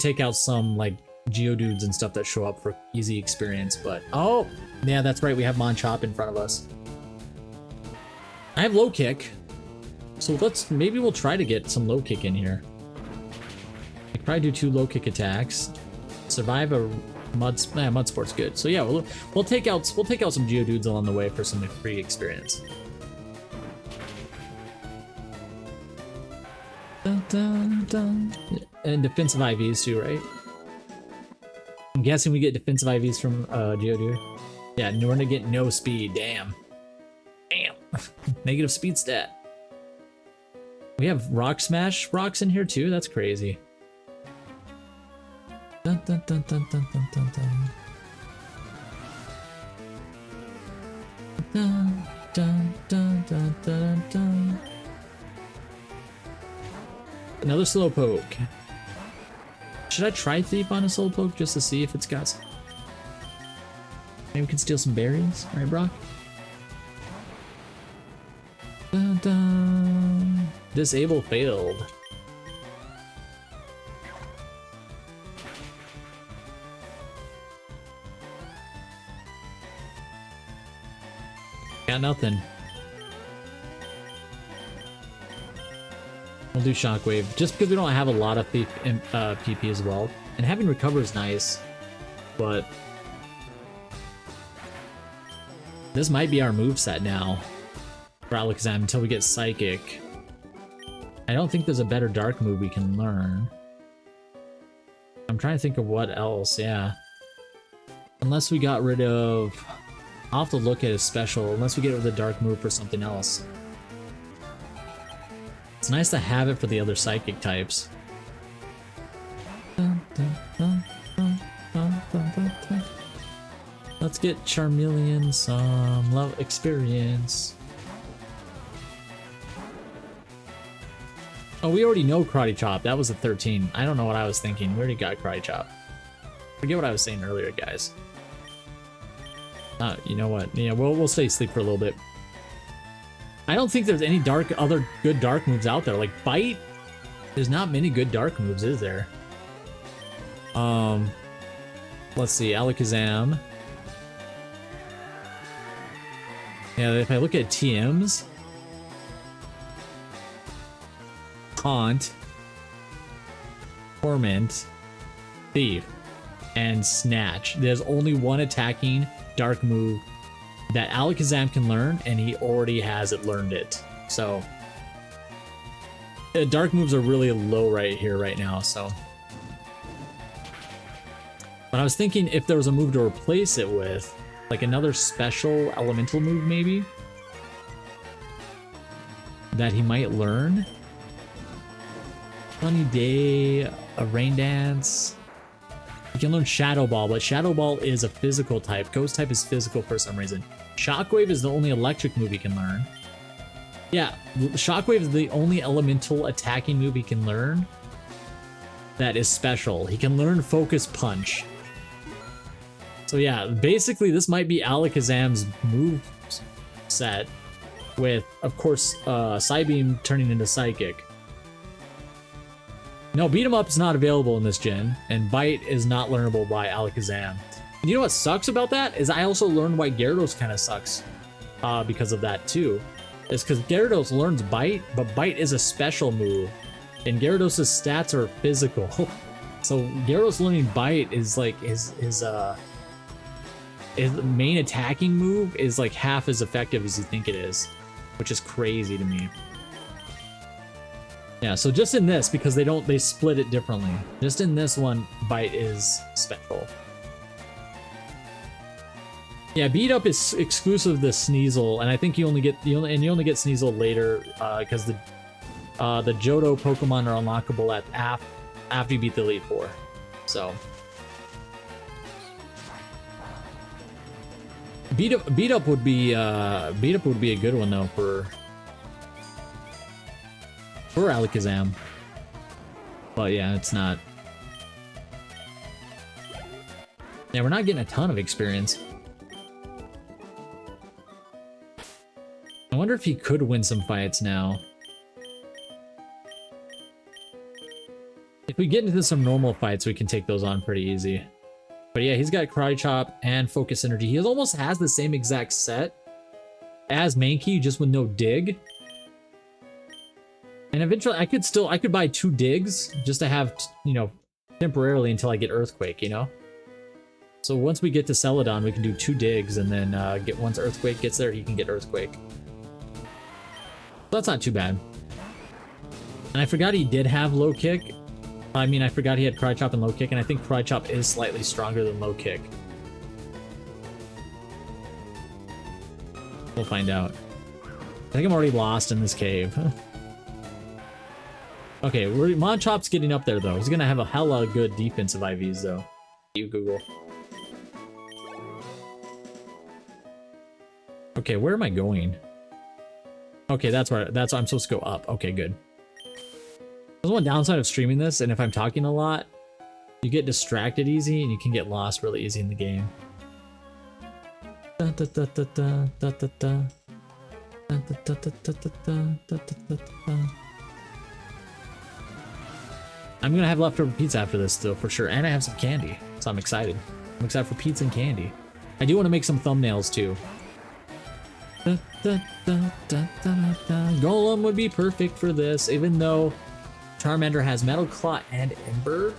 take out some, like, Geodudes and stuff that show up for easy experience, but... Oh! Yeah, that's right, we have Machop in front of us. I have Low Kick, so maybe we'll try to get some Low Kick in here. I could probably do 2 Low Kick attacks. Survive a Mud Sport's good. So yeah, we'll take out some Geodudes along the way for some free experience. Dun, dun, dun. And defensive IVs too, right? I'm guessing we get defensive IVs from Geodude. Yeah, we're gonna get no speed. Damn. Negative speed stat. We have Rock Smash rocks in here too. That's crazy. Dun, dun, dun, dun, dun, dun, dun, dun. Dun, dun, dun, dun, dun, dun. Another Slowpoke. Should I try Thief on a Slowpoke just to see if it's got some... Maybe we can steal some berries, right, Brock? Dun, dun. Disable failed. Got nothing. We'll do Shockwave, just because we don't have a lot of PP as well. And having Recover is nice, but... This might be our moveset now for Alakazam until we get Psychic. I don't think there's a better Dark move we can learn. I'm trying to think of what else, yeah. Unless we got rid of... I'll have to look at his special, unless we get rid of the dark move for something else. It's nice to have it for the other psychic types. Let's get Charmeleon some love experience. Oh, we already know Karate Chop. That was a 13. I don't know what I was thinking. We already got Karate Chop. Forget what I was saying earlier, guys. You know what? Yeah, we'll stay asleep for a little bit. I don't think there's any other good dark moves out there. Like Bite, there's not many good dark moves, is there? Let's see, Alakazam. Yeah, if I look at TMs, Taunt, Torment, Thief, and Snatch. There's only one attacking dark move that Alakazam can learn, and he already has learned it. So the dark moves are really low right here, right now. So, but I was thinking if there was a move to replace it with, like another special elemental move, maybe that he might learn. Sunny Day, a Rain Dance. You can learn Shadow Ball, but Shadow Ball is a physical type. Ghost type is physical for some reason. Shockwave is the only electric move he can learn. Yeah, Shockwave is the only elemental attacking move he can learn that is special. He can learn Focus Punch. So yeah, basically this might be Alakazam's move set with, of course, Psybeam turning into Psychic. No, Beat 'em Up is not available in this gen, and Bite is not learnable by Alakazam. And you know what sucks about that? Is I also learned why Gyarados kind of sucks because of that too. It's because Gyarados learns Bite, but Bite is a special move, and Gyarados' stats are physical. So Gyarados learning Bite is like his main attacking move is like half as effective as you think it is, which is crazy to me. Yeah, so just in this, because they split it differently. Just in this one, Bite is special. Yeah, Beat Up is exclusive to Sneasel, and I think you only get Sneasel later because the Johto Pokemon are unlockable after you beat the Elite Four. So Beat Up would be a good one though for Alakazam. But yeah, it's not. Yeah, we're not getting a ton of experience. I wonder if he could win some fights now. If we get into some normal fights, we can take those on pretty easy. But yeah, he's got Karate Chop and Focus Energy. He almost has the same exact set as Mankey, just with no Dig. And eventually, I could buy 2 digs just to have, you know, temporarily until I get Earthquake, you know? So once we get to Celadon, we can do 2 digs, and then once Earthquake gets there, he can get Earthquake. So that's not too bad. And I forgot he did have Low Kick. I mean, I forgot he had Karate Chop and Low Kick, and I think Karate Chop is slightly stronger than Low Kick. We'll find out. I think I'm already lost in this cave. Okay, Machop's getting up there, though. He's gonna have a hella good defensive IVs, though. You Google. Okay, where am I going? Okay, that's where I'm supposed to go up. Okay, good. There's one downside of streaming this, and if I'm talking a lot, you get distracted easy, and you can get lost really easy in the game. I'm gonna have leftover pizza after this, though, for sure, and I have some candy, so I'm excited. I'm excited for pizza and candy. I do want to make some thumbnails, too. Golem would be perfect for this, even though Charmander has Metal Claw and Ember.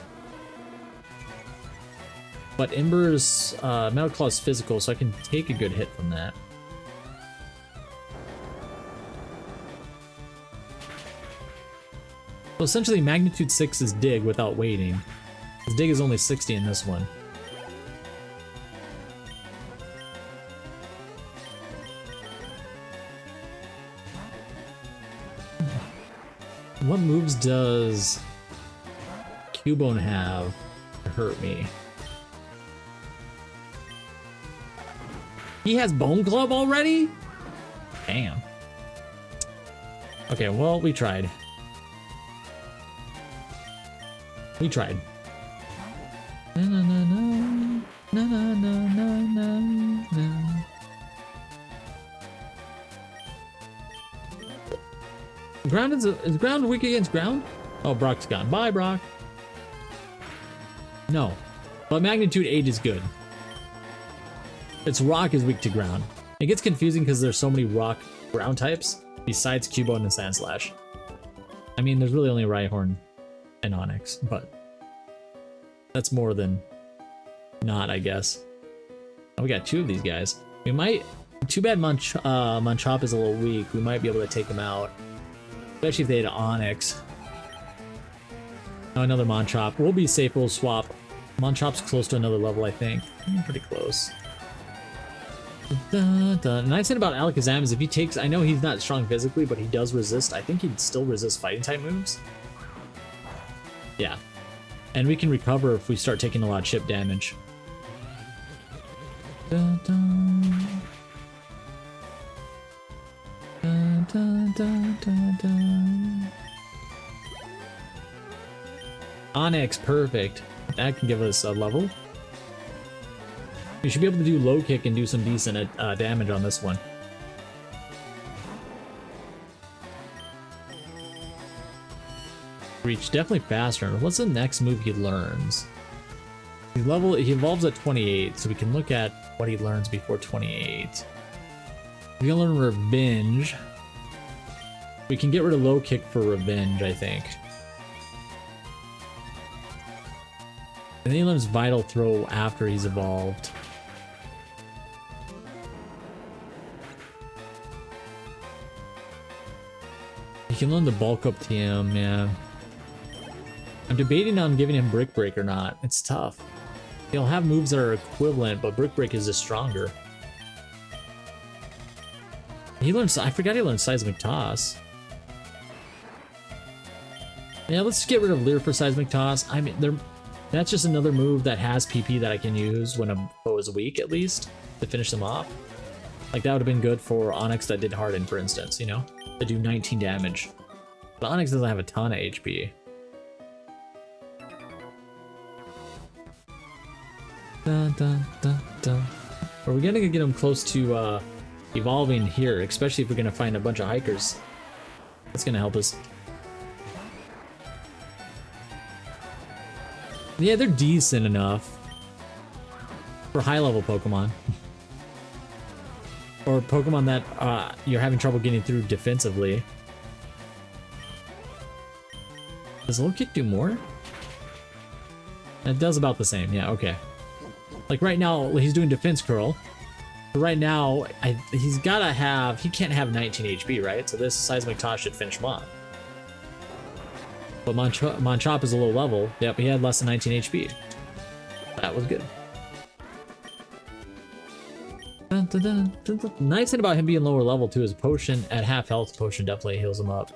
But Ember's Metal Claw is physical, so I can take a good hit from that. So essentially, Magnitude 6 is Dig without waiting. His dig is only 60 in this one. What moves does Cubone have to hurt me? He has Bone Club already? Damn. Okay, well, we tried. We tried. Na na na na na na na na na. Ground is ground weak against ground? Oh, Brock's gone. Bye, Brock. No, but magnitude 8 is good. Its rock is weak to ground. It gets confusing because there's so many rock ground types besides Cubone and Sandslash. I mean, there's really only Rhyhorn and Onyx, but that's more than not, I guess. Oh, we got 2 of these guys. We might. Too bad Machop is a little weak. We might be able to take him out. Especially if they had an Onyx. Oh, another Machop. We'll be safe, we'll swap. Machop's close to another level, I think. Pretty close. The nice thing about Alakazam is if he takes... I know he's not strong physically, but he does resist. I think he'd still resist fighting type moves. Yeah. And we can recover if we start taking a lot of chip damage. Dun, dun. Dun, dun, dun, dun, dun. Onyx, perfect. That can give us a level. We should be able to do low kick and do some decent damage on this one. Reach definitely faster. What's the next move he learns? He evolves at 28, so we can look at what he learns before 28. We're gonna learn Revenge. We can get rid of low kick for Revenge, I think. And then he learns Vital Throw after he's evolved. He can learn the Bulk Up TM, yeah. I'm debating on giving him Brick Break or not. It's tough. He'll have moves that are equivalent, but Brick Break is just stronger. He learns. I forgot he learned Seismic Toss. Yeah, let's get rid of Leer for Seismic Toss. I mean, that's just another move that has PP that I can use when a foe is weak, at least, to finish them off. Like, that would have been good for Onyx that did Harden, for instance, you know? To do 19 damage. But Onyx doesn't have a ton of HP. Dun, dun, dun, dun. Are we gonna get him close to evolving here, especially if we're gonna find a bunch of hikers? That's gonna help us. Yeah, they're decent enough for high-level Pokemon. Or Pokemon that you're having trouble getting through defensively. Does Low Kick do more? It does about the same, yeah, okay. Like right now, he's doing Defense Curl. But right now, he's gotta have... He can't have 19 HP, right? So this Seismic Toss should finish him off. But Machop is a low level. Yep, he had less than 19 HP. That was good. Dun, dun, dun, dun, dun. Nice thing about him being lower level too is Potion at half health. Potion definitely heals him up.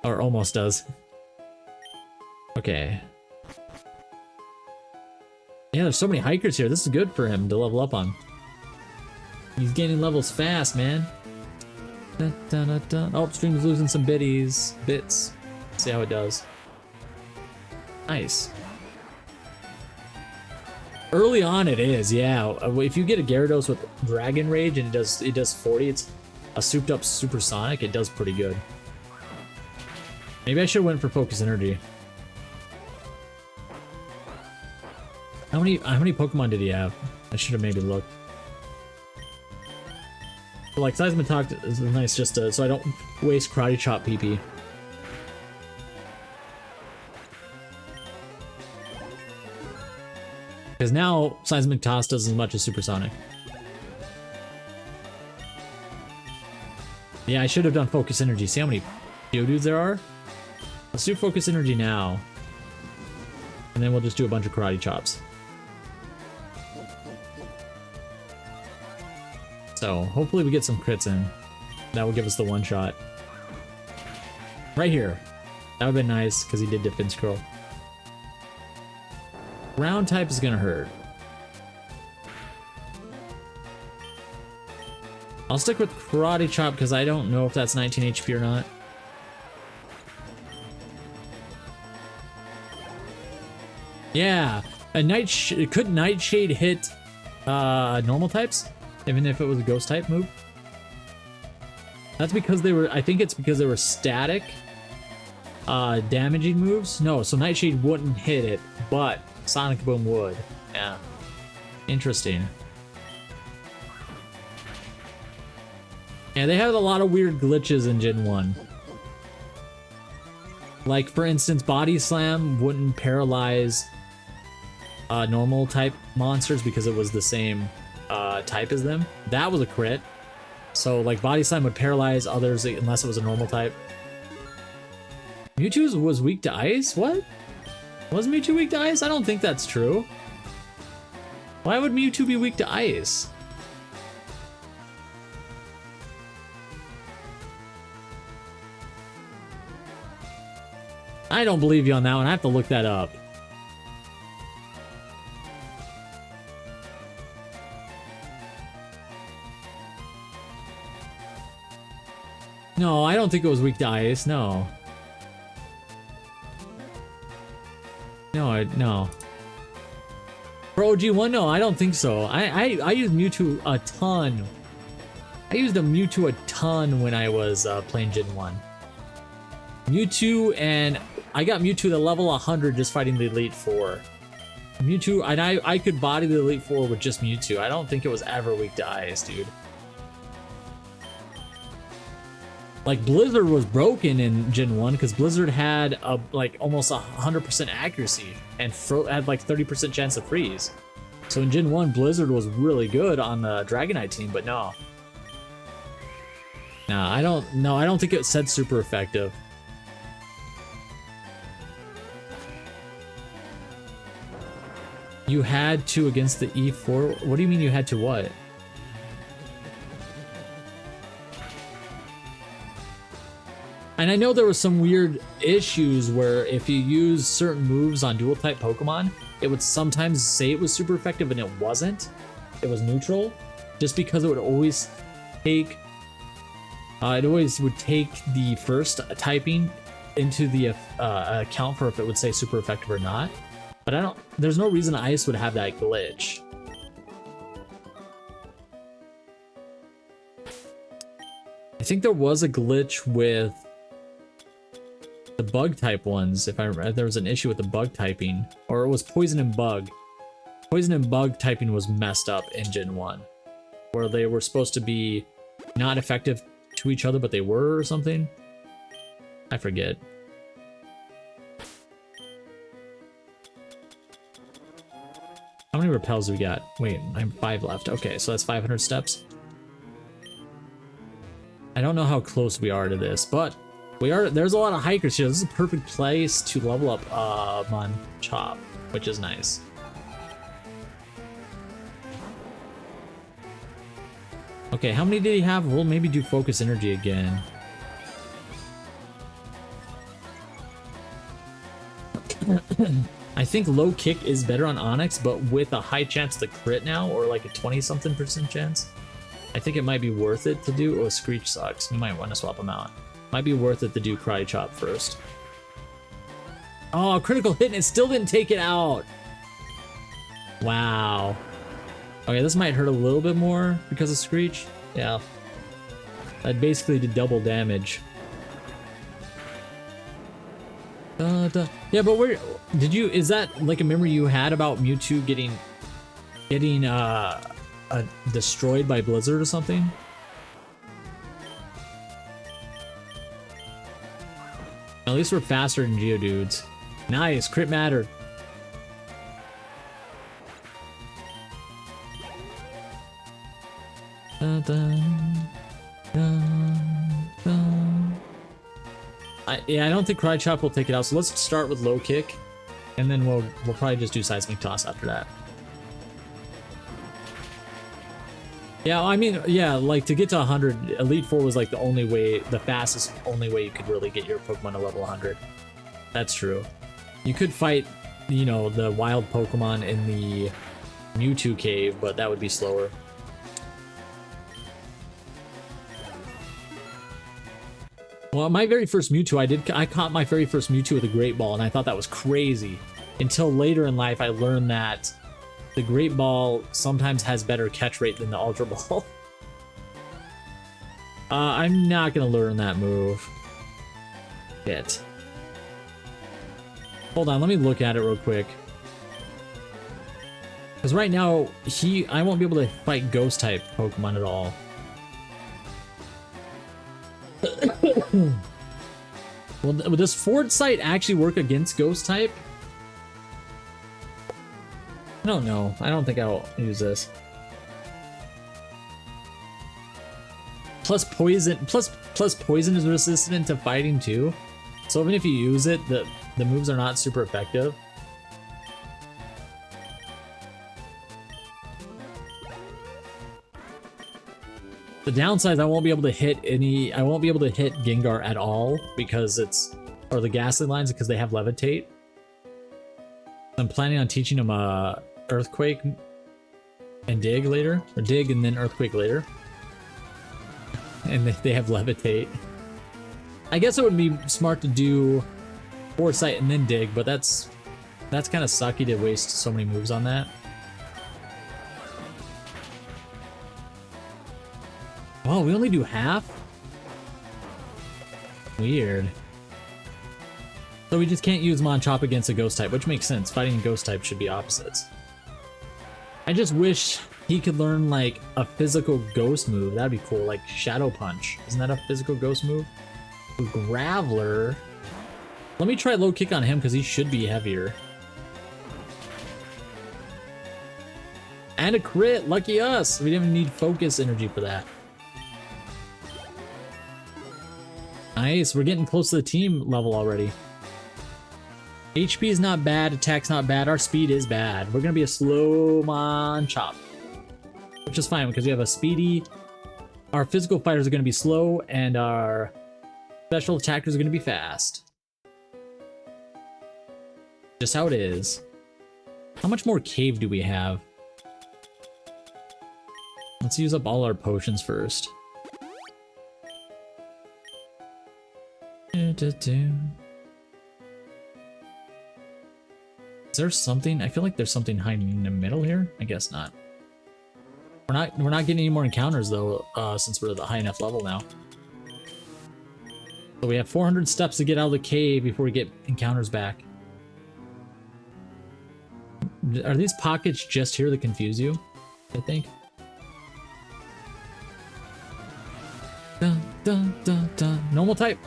Or almost does. Okay. Yeah, there's so many hikers here. This is good for him to level up on. He's gaining levels fast, man. Dun, dun, dun, dun. Oh, Stream's losing some bits. See how it does. Nice. Early on it is, yeah. If you get a Gyarados with Dragon Rage and it does 40, it's a souped up Supersonic, it does pretty good. Maybe I should have went for Focus Energy. How many Pokemon did he have? I should have maybe looked. But like Seismitox is nice just to, so I don't waste Karate Chop PP. Because now Seismic Toss does as much as Supersonic. Yeah, I should have done Focus Energy. See how many Geodudes there are. Let's do focus energy now. And then we'll just do a bunch of karate chops. So hopefully we get some crits in. That will give us the one shot. Right here. That would have been nice because he did defense curl. Ground type is gonna hurt. I'll stick with karate chop because I don't know if that's 19 HP or not. Yeah, could Nightshade hit normal types, even if it was a ghost type move? That's because they were, I think it's because they were static damaging moves. No, so Nightshade wouldn't hit it, but Sonic Boom would. Yeah, interesting. Yeah, they had a lot of weird glitches in Gen 1. Like, for instance, Body Slam wouldn't paralyze normal type monsters because it was the same type as them. That was a crit. So, like, Body Slam would paralyze others unless it was a normal type. Mewtwo was weak to ice? What? Was Mewtwo weak to ice? I don't think that's true. Why would Mewtwo be weak to ice? I don't believe you on that one. I have to look that up. No, I don't think it was weak to ice. No. No. For OG1, no, I don't think so. I used Mewtwo a ton. I used a Mewtwo a ton when I was playing Gen 1. Mewtwo, and I got Mewtwo to level 100 just fighting the Elite Four. Mewtwo, and I could body the Elite Four with just Mewtwo. I don't think it was ever weak to ice, dude. Like, Blizzard was broken in Gen 1 because Blizzard had like almost 100% accuracy and had like 30% chance to freeze. So in Gen 1, Blizzard was really good on the Dragonite team, but no. I don't think it said super effective. You had to against the E4? What do you mean you had to what? And I know there was some weird issues where if you use certain moves on dual type Pokemon, it would sometimes say it was super effective and it wasn't. It was neutral, just because it would always take would take the first typing into the account for if it would say super effective or not. But there's no reason Ice would have that glitch. I think there was a glitch with the bug type ones, if there was an issue with the bug typing, or it was poison and bug. Poison and bug typing was messed up in Gen 1, where they were supposed to be not effective to each other, but they were or something. I forget. How many repels do we got? Wait, I have 5 left. Okay, so that's 500 steps. I don't know how close we are to this, but we are. There's a lot of hikers here. This is a perfect place to level up Machop, which is nice. Okay, how many did he have? We'll maybe do focus energy again. I think low kick is better on Onyx, but with a high chance to crit now, or like a 20-something% chance. I think it might be worth it to do. Oh, Screech sucks. We might want to swap them out. Might be worth it to do Karate Chop first. Oh, critical hit and it still didn't take it out. Wow. Okay, this might hurt a little bit more because of Screech. Yeah. That basically did double damage. Yeah, but where did you? Is that like a memory you had about Mewtwo getting destroyed by Blizzard or something? At least we're faster than Geodudes. Nice, crit mattered. Yeah, I don't think Karate Chop will take it out. So let's start with low kick, and then we'll probably just do seismic toss after that. Yeah, I mean, yeah, like to get to 100, Elite Four was like the only way, the fastest only way you could really get your Pokemon to level 100. That's true. You could fight, you know, the wild Pokemon in the Mewtwo cave, but that would be slower. Well, my very first Mewtwo, I caught my very first Mewtwo with a Great Ball, and I thought that was crazy. Until later in life, I learned that the Great Ball sometimes has better catch rate than the Ultra Ball. I'm not gonna learn that move. Shit. Hold on, let me look at it real quick. Because right now, I won't be able to fight Ghost-type Pokemon at all. Well, does Fort Sight actually work against Ghost-type? I don't know. I don't think I'll use this. Plus poison is resistant to fighting too. So even if you use it, the moves are not super effective. The downside is I won't be able to hit Gengar at all because or the Ghastly lines because they have Levitate. I'm planning on teaching him Earthquake and Dig later, or Dig and then Earthquake later. And they have Levitate. I guess it would be smart to do Foresight and then Dig, but that's kind of sucky to waste so many moves on that. Oh, we only do half? Weird. So we just can't use Machop against a Ghost type, which makes sense. Fighting a Ghost type should be opposites. I just wish he could learn like a physical Ghost move. That'd be cool, like Shadow Punch. Isn't that a physical Ghost move? Graveler. Let me try low kick on him because he should be heavier. And a crit, lucky us. We didn't need focus energy for that. Nice, we're getting close to the team level already. HP is not bad, attack's not bad, our speed is bad. We're gonna be a slow Machop, which is fine because we have a speedy. Our physical fighters are gonna be slow, and our special attackers are gonna be fast. Just how it is. How much more cave do we have? Let's use up all our potions first. Is there something? I feel like there's something hiding in the middle here. I guess not. We're not getting any more encounters though, since we're at the high enough level now. So we have 400 steps to get out of the cave before we get encounters back. Are these pockets just here that confuse you? I think. Dun, dun, dun, dun. Normal type.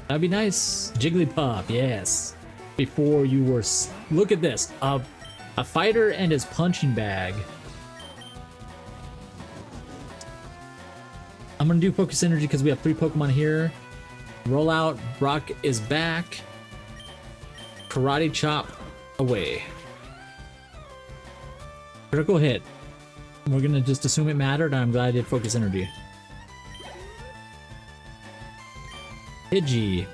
That'd be nice. Jigglypuff, yes. Before you were... Look at this. A fighter and his punching bag. I'm gonna do focus energy because we have 3 Pokemon here. Roll out. Brock is back. Karate Chop away. Critical hit. We're gonna just assume it mattered. I'm glad I did focus energy. Pidgey.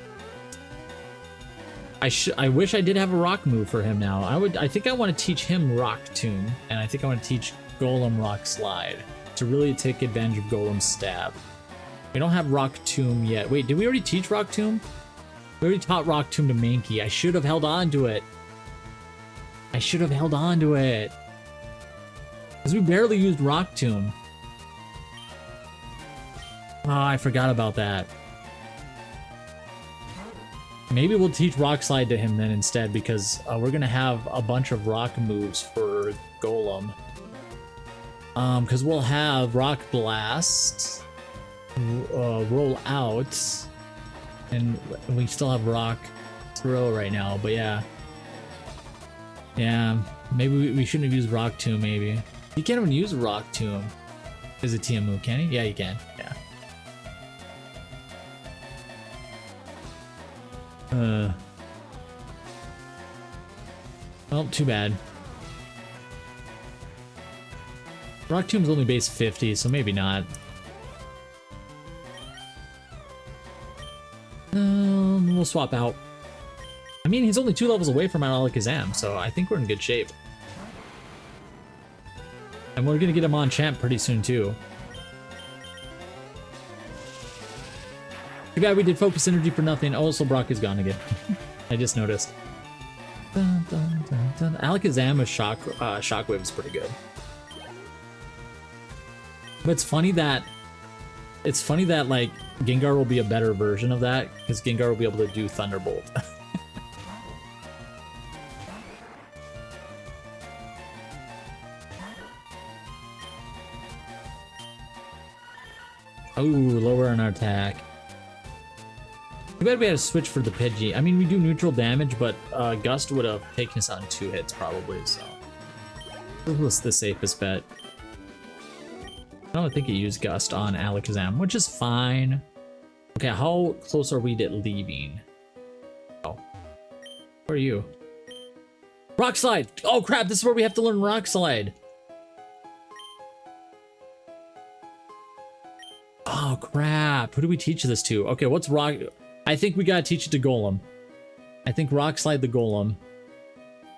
I wish I did have a rock move for him now. I think I want to teach him Rock Tomb, and I think I want to teach Golem Rock Slide to really take advantage of Golem's stab. We don't have Rock Tomb yet. Wait, did we already teach Rock Tomb? We already taught Rock Tomb to Mankey. I should have held on to it. I should have held on to it. Because we barely used Rock Tomb. Oh, I forgot about that. Maybe we'll teach Rock Slide to him then instead, because we're gonna have a bunch of rock moves for Golem. Because we'll have Rock Blast, Roll Out, and we still have Rock Throw right now. But yeah, maybe we shouldn't have used Rock Tomb. Maybe you can't even use Rock Tomb as a TM move, can he? Yeah, you can. Yeah. Well, too bad. Rock Tomb's only base 50, so maybe not. We'll swap out. I mean, he's only 2 levels away from Alakazam, so I think we're in good shape. And we're gonna get him on champ pretty soon, too. Too bad we did focus energy for nothing. Oh, so Brock is gone again. I just noticed. Dun, dun, dun, dun. Alakazam with Shockwave is pretty good. But it's funny that like Gengar will be a better version of that because Gengar will be able to do Thunderbolt. Oh, lower on our attack. Too bad we had to switch for the Pidgey. I mean, we do neutral damage, but Gust would have taken us out in 2 hits probably, so this was the safest bet. I don't think it used Gust on Alakazam, which is fine. Okay, how close are we to leaving? Oh, where are you? Rock Slide! Oh crap, this is where we have to learn Rock Slide. Oh crap, who do we teach this to? Okay, what's Rock? I think we gotta teach it to Golem. I think Rock Slide the Golem.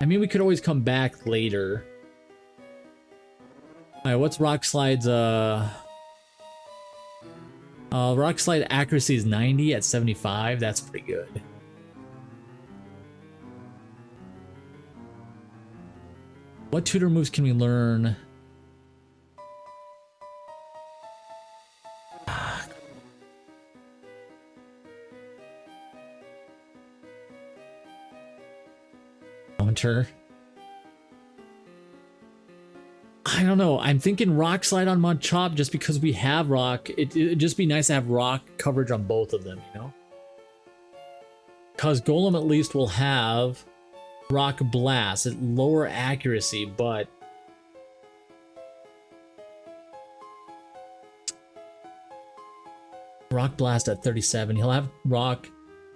I mean, we could always come back later. Alright, what's Rock Slide's, Rock Slide accuracy is 90 at 75. That's pretty good. What tutor moves can we learn? Hunter. I don't know. I'm thinking Rock Slide on Machop just because we have Rock. It'd just be nice to have Rock coverage on both of them, you know? Because Golem at least will have Rock Blast at lower accuracy, but Rock Blast at 37. He'll have Rock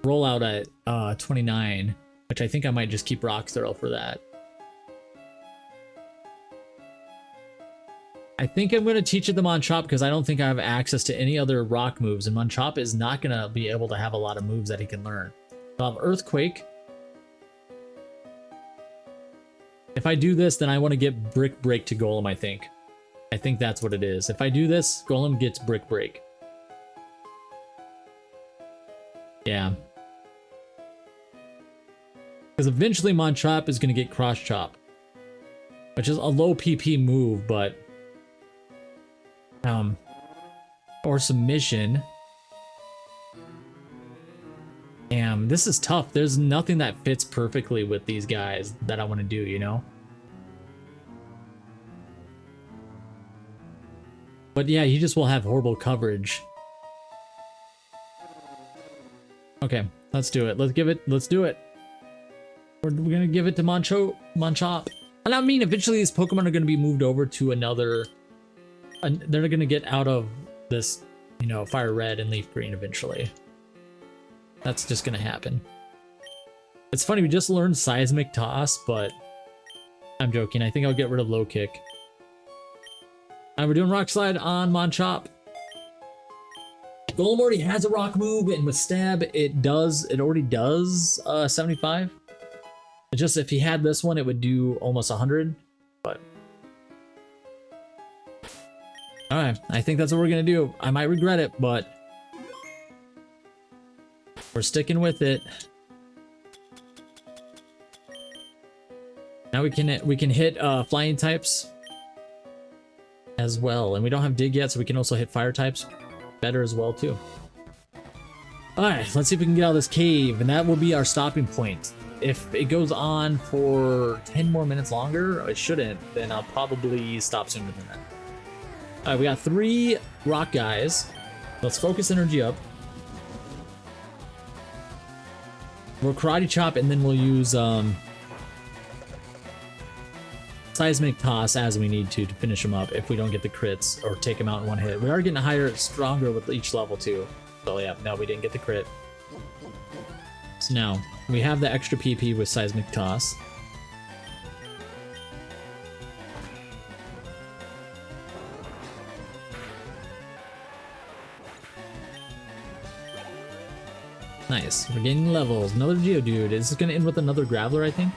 Rollout at 29, which I think I might just keep Rock Throw for that. I think I'm going to teach it to Machop because I don't think I have access to any other rock moves, and Machop is not going to be able to have a lot of moves that he can learn. I'll have Earthquake. If I do this, then I want to get Brick Break to Golem, I think. I think that's what it is. If I do this, Golem gets Brick Break. Yeah. Because eventually Machop is going to get Cross Chop, which is a low PP move, but or Submission. Damn, this is tough. There's nothing that fits perfectly with these guys that I want to do, you know? But yeah, he just will have horrible coverage. Okay, let's do it. Let's do it. We're gonna give it to Machop. And I mean, eventually these Pokemon are gonna be moved over to another. They're gonna get out of this, you know, Fire Red and Leaf Green eventually. That's just gonna happen. It's funny, we just learned Seismic Toss, but I'm joking. I think I'll get rid of Low Kick. And we're doing Rock Slide on Machop. Golem already has a rock move, and with Stab, it already does 75. It's just if he had this one, it would do almost 100, but alright, I think that's what we're gonna do. I might regret it, but we're sticking with it. Now we can hit flying types as well, and we don't have Dig yet, so we can also hit fire types better as well too. Alright, let's see if we can get out of this cave, and that will be our stopping point. If it goes on for 10 more minutes longer, it shouldn't, then I'll probably stop sooner than that. Alright, we got 3 rock guys. Let's focus energy up. We'll Karate Chop, and then we'll use Seismic Toss as we need to finish him up if we don't get the crits or take him out in one hit. We are getting higher, stronger with each level too. So yeah, no, we didn't get the crit. So now, we have the extra PP with Seismic Toss. Nice, we're gaining levels. Another Geodude. Is this gonna end with another Graveler, I think?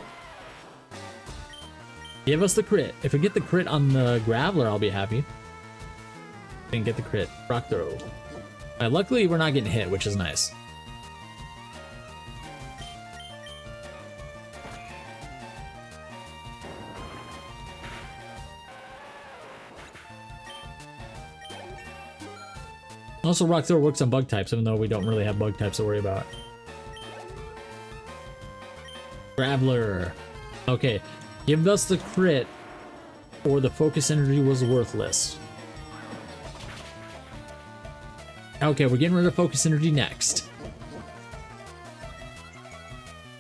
Give us the crit. If we get the crit on the Graveler, I'll be happy. Didn't get the crit. Rock Throw. Luckily, we're not getting hit, which is nice. Also, Rock Throw works on bug types, even though we don't really have bug types to worry about. Graveler. Okay, give us the crit, or the focus energy was worthless. Okay, we're getting rid of focus energy next.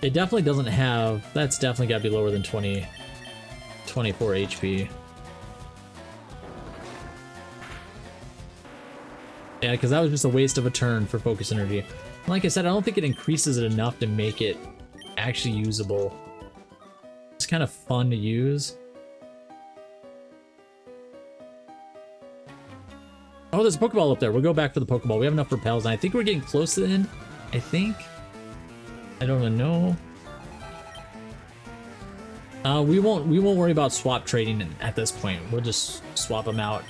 It definitely doesn't have... That's definitely got to be lower than 24 HP. Yeah, because that was just a waste of a turn for focus energy. Like I said, I don't think it increases it enough to make it actually usable. It's kind of fun to use. Oh, there's a Pokeball up there. We'll go back for the Pokeball. We have enough repels, and I think we're getting close to the end. I think. I don't even know. We won't worry about swap trading at this point. We'll just swap them out.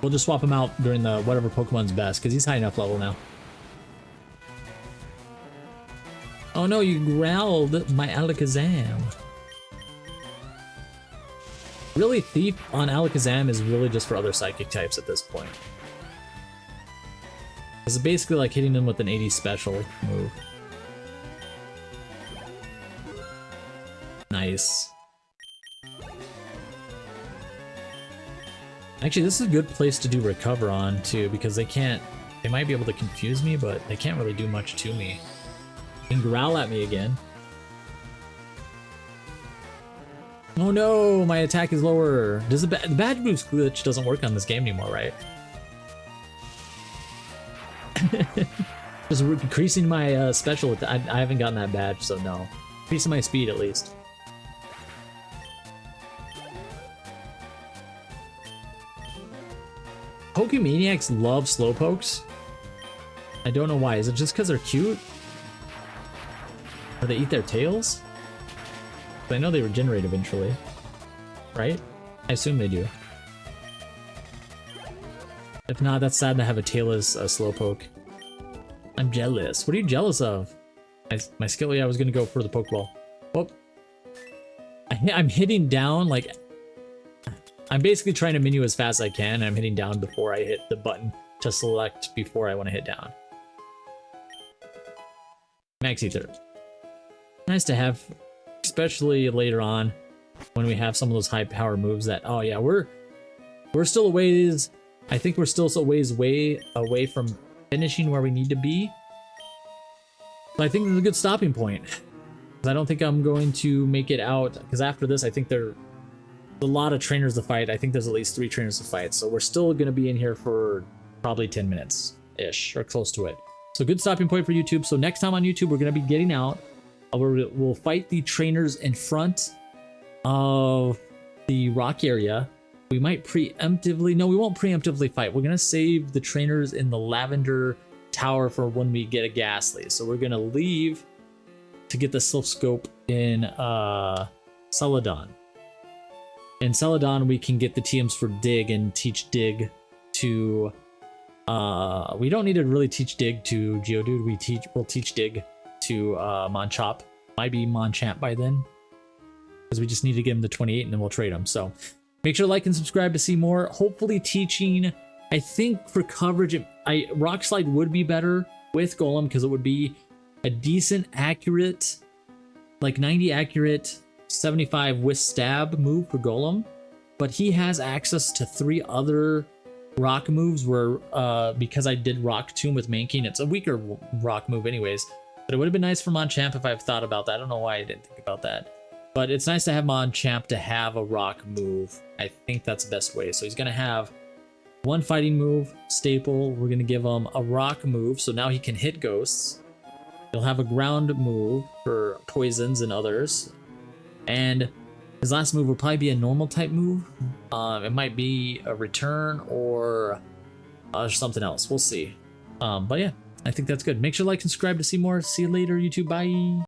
We'll just swap him out during the whatever Pokemon's best, because he's high enough level now. Oh no, you growled my Alakazam. Really, Thief on Alakazam is really just for other Psychic types at this point. It's basically like hitting them with an 80 special move. Nice. Actually, this is a good place to do Recover on, too, because they might be able to confuse me, but they can't really do much to me. They can growl at me again. Oh no, my attack is lower. Does the badge boost glitch doesn't work on this game anymore, right? Just increasing my special. I haven't gotten that badge, so no. Increasing my speed at least. Pokemaniacs love Slowpokes. I don't know why. Is it just because they're cute? Or they eat their tails? But I know they regenerate eventually. Right? I assume they do. If not, that's sad to have a tailless Slowpoke. I'm jealous. What are you jealous of? My skill, yeah, I was gonna go for the Pokeball. Oh. I'm hitting down, like... I'm basically trying to menu as fast as I can, and I'm hitting down before I hit the button to select before I want to hit down. Max Ether. Nice to have, especially later on when we have some of those high power moves that, oh yeah, we're still a ways, I think we're still a ways way away from finishing where we need to be. But I think there's a good stopping point. I don't think I'm going to make it out, because after this I think there's a lot of trainers to fight. I think there's at least 3 trainers to fight, so we're still going to be in here for probably 10 minutes-ish, or close to it. So good stopping point for YouTube. So next time on YouTube, we're going to be getting out. We'll fight the trainers in front of the rock area. We might preemptively... No, we won't preemptively fight. We're going to save the trainers in the Lavender Tower for when we get a Ghastly. So we're going to leave to get the Silph Scope in Celadon. In Celadon, we can get the TMs for Dig and teach Dig to... we don't need to really teach Dig to Geodude. We'll teach Dig to Machop. Might be Machamp by then, because we just need to get him to 28 and then we'll trade him. So make sure to like and subscribe to see more. Hopefully teaching, I think for coverage, Rock Slide would be better with Golem, because it would be a decent, accurate, like 90 accurate, 75 with stab move for Golem, but he has access to 3 other rock moves where, because I did Rock Tomb with Mankey, it's a weaker rock move anyways, but it would have been nice for Machamp if I've thought about that. I don't know why I didn't think about that, but it's nice to have Machamp to have a rock move. I think that's the best way. So he's going to have 1 fighting move, staple. We're going to give him a rock move, so now he can hit ghosts. He'll have a ground move for poisons and others. And his last move will probably be a normal type move. It might be a return or something else. We'll see. But yeah, I think that's good. Make sure to like and subscribe to see more. See you later, YouTube. Bye.